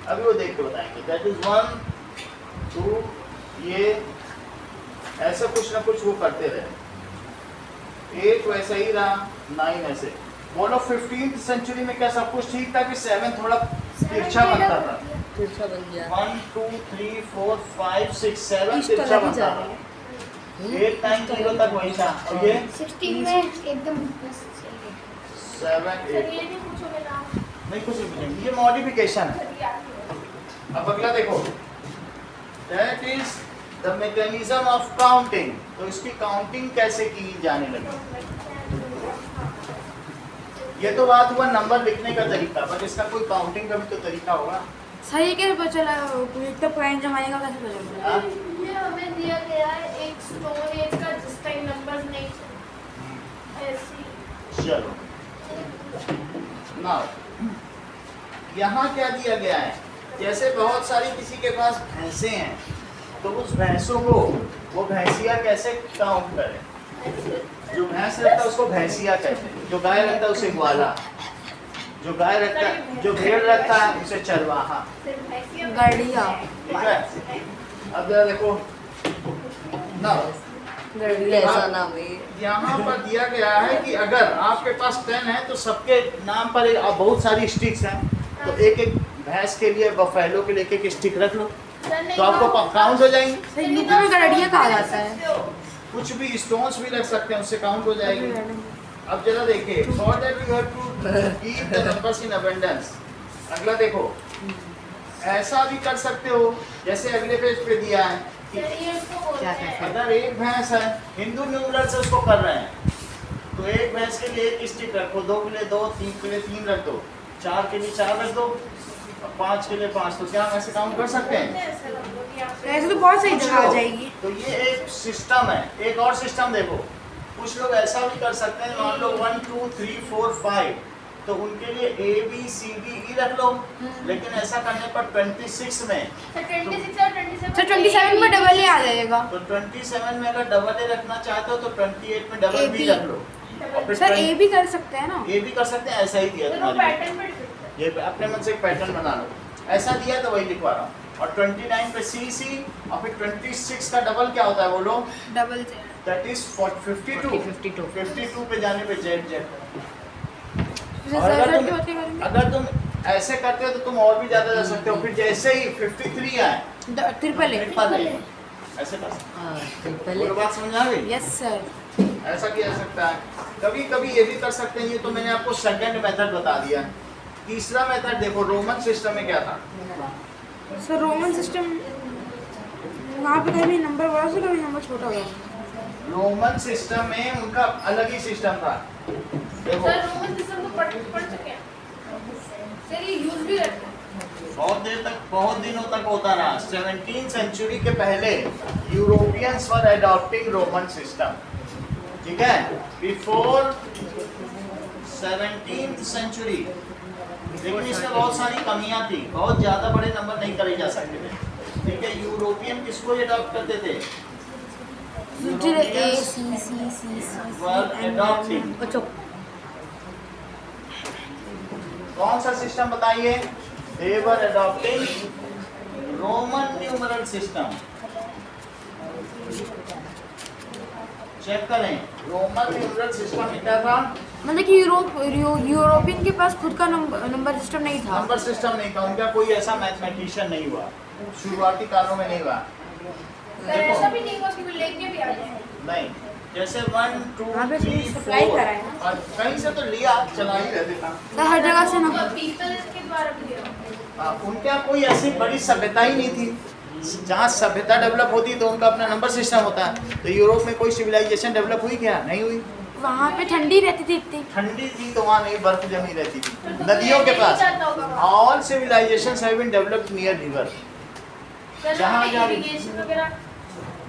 अभी वो देख के बताएंगे। दैट इज 1 2 ये ऐसे कुछ ना कुछ वो करते रहे। 8 वैसे ही रहा, 9 ऐसे। बोलो 15th सेंचुरी में क्या सब कुछ ठीक था कि 7 थोड़ा तिरछा बनता था? तिरछा बन गया 1 2 3 4 5 6 7 इस तरह तिरछा भी बनता जा था। रहे हैं। 8 9 0 तक वही था। और ये 16 में एकदम बस सही है। 7 सर 8 ये नहीं पूछोगे ना? नहीं कुछ नहीं पूछेंगे, ये मॉडिफिकेशन है। सर याद नहीं अब अगला देखो, that is the mechanism of counting. तो इसकी काउंटिंग कैसे की जाने लगी? ये तो बात हुआ नंबर लिखने का तरीका, बट इसका कोई काउंटिंग का भी तो तरीका होगा। सही कैसे पता चला? तो पॉइंट जमाने का कैसे पता चला? हाँ? ये हमें दिया गया है एक स्टोन एज का जिस टाइम नंबर्स नहीं थे। ऐसी चलो नाउ यहाँ क्या दिया गया है? जैसे बहुत सारी किसी के पास भैंसे हैं, तो उस भैंसों को वो भैंसिया कैसे काउंट करें? जो भैंस रखता है उसको भैंसिया कहते हैं, जो गाय रखता है उसे ग्वाला, जो गाय रखता है, जो भेड़ रखता है उसे चरवाहा। सिर्फ ऐसी गड़िया। ठीक है। अब जरा देखो ना, ऐसा नाम है यहाँ पर दिया गया है कि अगर आपके पास 10 है तो सबके नाम पर अब बहुत सारी स्टिक्स हैं, तो एक एक भैंस के लिए, बफेलो के लिए एक एक स्टिक रख लो, तो आपको काउंट हो जाएंगी। सर यूपी में गड़िया कहा जाता है। कुछ भी स्टोन्स भी रख सकते हैं, उससे काउंट हो जाएगी। अब जरा देखिए, for that we have to keep the numbers in abundance. अगला देखो, ऐसा भी कर सकते हो जैसे अगले पेज पे दिया है कि क्या अगर एक भैंस है, हिंदू न्यूमरल से उसको कर रहे हैं, तो एक भैंस के लिए एक स्टिक रखो, 2 के लिए 2, 3 के लिए 3 रख दो, 4 के लिए 4 रख दो, और 5 के लिए 5। तो क्या हम ऐसे काउंट कर सकते हैं? ऐसे तो बहुत सही जगह आ जाएगी। तो ये एक सिस्टम है। एक और सिस्टम देखो, कुछ लोग ऐसा भी कर सकते हैं, मान लो 1 2 3 4 5, तो उनके लिए A B C D E रख लो, लेकिन ऐसा करने पर 26 में सर 26 और 27 सर 27 में डबल ए आ जाएगा। तो 27 में अगर डबल ए रखना चाहते हो तो 28 में डबल बी AB रख लो। और फिर सर ए भी कर सकते हैं ना। ये भी कर सकते हैं, ऐसा ही दिया दोनों तुम्हारे पैटर्न में different है। ये अपने मन से एक पैटर्न बना लो, ऐसा दिया तो वही लिखवा रहा हूँ। और 29 पे C C, और फिर 26 का डबल क्या होता है बोलो? डबल से दैट इज 52 52 पे जाने पे Z Z। और अगर तुम ऐसे करते हो तो तुम और भी ज्यादा जा सकते हो, फिर जैसे ही 53 आए ट्रिपल ए। ट्रिपल ए ऐसे कर सकते हो। पहले पूरी बात समझ आ गई? Yes sir. ऐसा किया जा सकता है। कभी कभी ये भी कर सकते हैं, ये तो मैंने आपको सेकंड मेथड बता दिया। तीसरा मेथड देखो, रोमन सिस्टम में क्या था? सर रोमन सिस्टम वहाँ पे कभी नंबर बड़ा था, कभी नंबर छोटा हुआ। रोमन सिस्टम में उनका अलग ही सिस्टम था। देखो सर रोमन सिस्टम तो पढ़ चुके हैं सर, ये यूज भी करते हैं। बहुत देर तक, बहुत दिनों तक होता रहा। 17th सेंचुरी के पहले यूरोपियंस वर अडॉप्टिंग रोमन सिस्टम, ठीक है? बिफोर 17th सेंचुरी, लेकिन इसमें बहुत सारी कमियां थी, बहुत ज़्यादा बड़े नंबर नहीं करे जा सकते थे, ठीक है? यूरोपियन किसको अडॉप्ट करते थे? ए सी सी सी वर अडॉप्टिंग अच्छा कौन सा सिस्टम बताइए? They were adopting Roman numeral system। Check करें, रोमन न्यूमरल सिस्टम में क्या था? मतलब कि यूरोपियन के पास खुद का नंबर सिस्टम नहीं था। नंबर सिस्टम नहीं था उनका, कोई ऐसा मैथमेटिशियन नहीं हुआ, शुरुआती कालों में नहीं हुआ। सर ऐसा भी नहीं हुआ कि वो लेके भी आ जाए। नहीं, जैसे 1 2 हाँ, बस 3 supply 4 करा है ना। और कहीं से तो लिया, चला ही रहते था। सर हर जगह से वो नंबर। पीपल के द्वारा भी दिया। उनके यहाँ कोई ऐसी बड़ी सभ्यता ही नहीं थी। जहाँ सभ्यता डेवलप होती तो उनका अपना नंबर सिस्टम होता है। तो यूरोप में कोई सिविलाइजेशन डेवलप हुई क्या? नहीं हुई। वहाँ पे ठंडी रहती थी इतनी। ठंडी थी तो वहाँ नहीं, बर्फ जमी रहती थी नदियों के पास। All civilisations have been developed near river, जहाँ जहाँ इरिगेशन वगैरह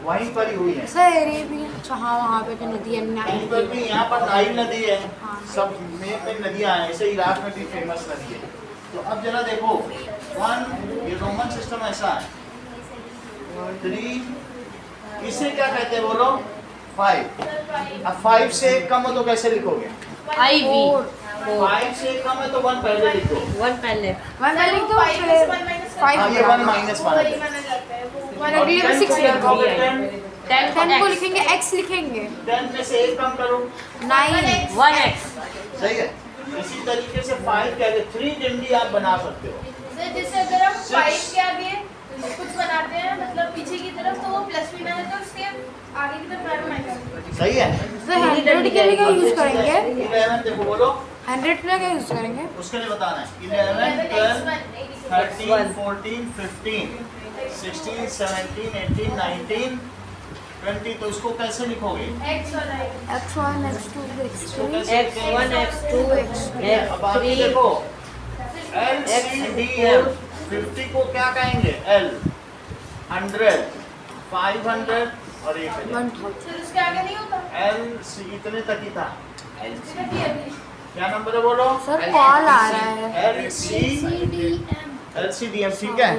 वहीं पर ही हुई है। सर अरेबिया, अच्छा हाँ वहाँ पे तो नदी है कहीं पर भी, यहाँ पर नाइल नदी है, हाँ। सब में नदियाँ हैं, ऐसे इराक में भी फेमस नदी है। तो अब जरा देखो, 1 ये रोमन सिस्टम ऐसा है, 3 इसे क्या कहते हैं बोलो? 5। अब 5 से कम हो तो कैसे लिखोगे? IV 5 से कम है तो 1 पहले लिखो। 1 पहले वन वाली तो हाँ, ये 1 5 माइनस 1 है। वन अगली में 6 लिखोगे। 10 10 को लिखेंगे, x लिखेंगे, 10 में से 1 कम करो, 9 1x सही है। इसी तरीके से 5 के आगे 3 डंडी आप बना सकते हो। जैसे अगर हम 5 के आगे कुछ बनाते हैं, मतलब पीछे की तरफ, तो वो प्लस भी ना है, तो उसके आगे की तरफ एरो माइनस। सही है। सर 100 के लिए क्या यूज करेंगे? 11 देखो बोलो, 100 के लिए क्या यूज करेंगे? उसके लिए बताना है। 11 12 13 14 15 16 17 18 19 20, तो इसको कैसे लिखोगे? x1 x2 इसको x3 कैसे x1 x2 लिखेंगे? अब आगे x3 देखो, LCDM 50 को क्या कहेंगे? L 100 500 और 1000। 1000। सर उसके आगे नहीं होता। LC इतने तक ही था। सिर्फ ये अभी। क्या नंबर है बोलो? सर कॉल आ रहा है। LCDM ठीक है,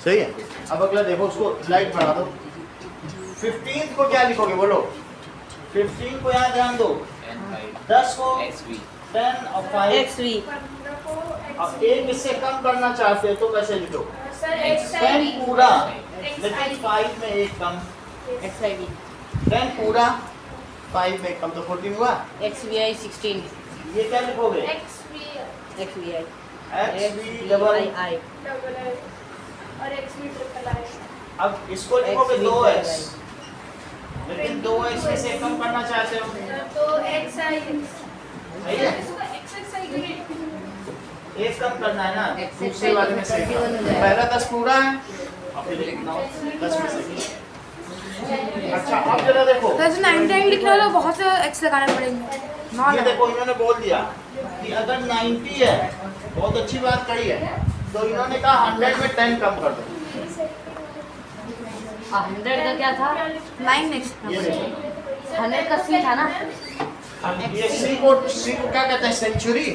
सही है। अब अगला देखो, उसको लाइट बढ़ा दो। 15 को क्या लिखोगे बोलो? 15 को यहाँ ध्यान दो, 10 को 10 और 5। xv अब एक इससे कम करना चाहते हो तो कैसे लिखो? सर 10 पूरा, लेकिन 5 में एक कम। xiv 10 पूरा 5 में एक कम, तो 14 हुआ। xvi 16 ये क्या लिखोगे? xvi XV डबल xvi और XV ट्रिपल आई। अब इसको लिखोगे 2x, लेकिन 2x में से कम करना चाहते हो, तो XI सही है। इसको XXI के लिए एक कम करना है ना, X दूसरे वाले में से 31 हो जाएगा। पहला 10 पूरा है, अब फिर 10 में से। अच्छा अब जरा देखो, तो ऐसे 99 लिखना हो तो बहुत से x लगाने पड़ेंगे। ये देखो इन्होंने बोल दिया कि अगर 90 है, बहुत अच्छी बात कही है, तो इन्होंने कहा 100 में 10 कम कर दो। 100 का क्या था? 9 नेक्स्ट ये देखो 100 का सी था ना? ये सी को क्या कहते हैं, सेंचुरी।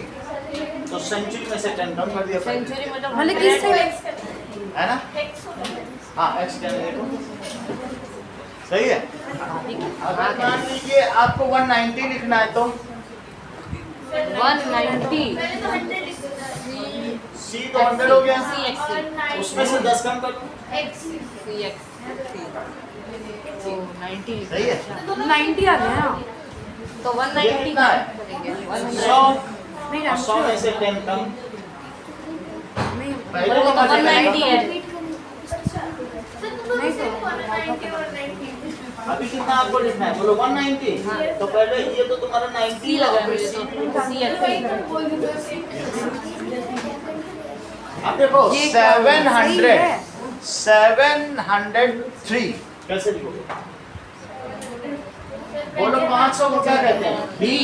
तो सेंचुरी में से 10 कम कर दिया पहले। सेंचुरी मतलब मतलब किससे है ना? हाँ x 10 देखो सही है। अगर मान लीजिए आपको 190 लिखना है तो 190 मैंने तो 100 लिख दिया सी तो 100 हो गया, सी एक्स उसमें से 10 कम कर दो। x सी एक्स तो 90 सही है। 90 आ गया ना। तो ये 190 कितना है? 100 नहीं और 100 में से 10 कम। नहीं पहले तो तो मजे 190 है। नहीं तो 90 और 90 अभी कितना आपको लिखना है बोलो 190। तो पहले ये तो तुम्हारा 90 सी लगा और फिर मुझे C। तो सी एक्स अब देखो ये क्या हुआ? सही है। 703 कैसे लिखोगे? बोलो 500 को क्या कहते हैं? डी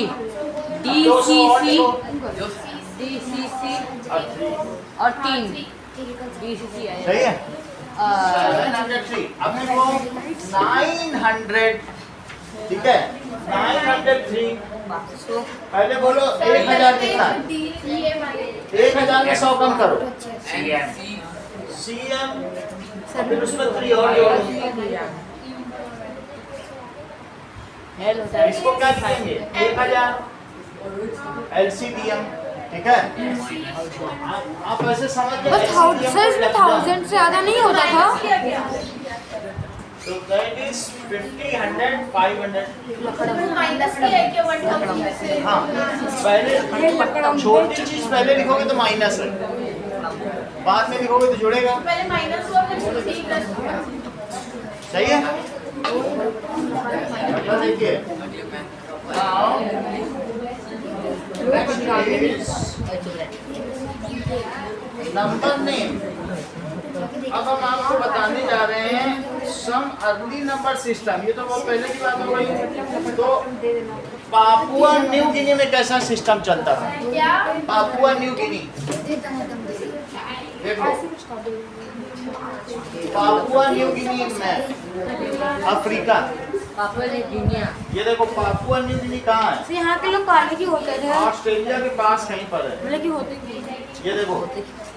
डी 200 सी और सी लिखो। डी सी सी और 3 और 3 डी सी सी आया। सही है। 703 अब देखो 900 ठीक है 903 पहले बोलो 1000 कितना है? 1000 में 100 कम करो CM और फिर उसमें 3 और जोड़ो। हेलो इसको क्या लिखेंगे 1000 LCDM ठीक है। आप ऐसे समझ लो बस LCDM सर इसमें को लग 1000 से ज़्यादा नहीं होता था। तो that is 50 100 500 माइनस किया है क्या 1000 में से हाँ पहले छोटी चीज पहले लिखोगे तो माइनस है, बाद में लिखोगे तो जुड़ेगा। पहले माइनस हुआ फिर ठीक है सही है। अगला देखिए नंबर नेम। अब हम आपको बताने जा रहे हैं सम अर्ली नंबर सिस्टम। ये तो बहुत पहले की बात हो गई। तो पापुआ न्यू गिनी में कैसा सिस्टम चलता था? क्या पापुआ न्यू गिनी देखो पापुआ न्यू गिनी में अफ्रीका। पापा ने दुनिया ये देखो पापुआ न्यू गिनी कहाँ है? तो यहाँ के लोग काले क्यों होते थे? ऑस्ट्रेलिया के पास कहीं पर है। मतलब कि होते क्यों? ये देखो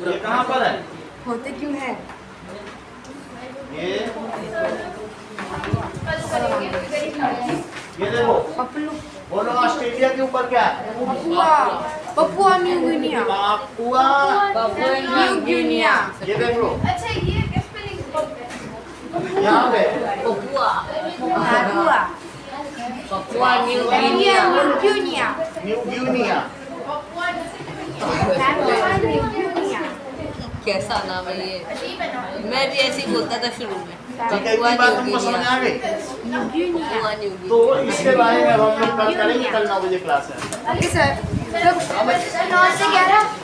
ये कहाँ पर है? होते क्यों है? ये कल करेंगे ये देखो पप्पू बोलो ऑस्ट्रेलिया के ऊपर क्या है? Papua Papua new Guinea Papua new Guinea. ये देख लो अच्छा ये किस पे लिख बोलते हैं यहाँ पे Papua Papua Papua new Guinea Guinea new Guinea new Guinea. Papua new Guinea. कैसा नाम है ये? अजीब है ना मैं भी ऐसे ही बोलता था शुरू में। ठीक है इतनी बात तुमको समझ आ गई? New Guinea. पपुआ न्यू तो इसके बारे में अब हम लोग कल करेंगे, कल 9 बजे क्लास है। Okay sir. 9 से 11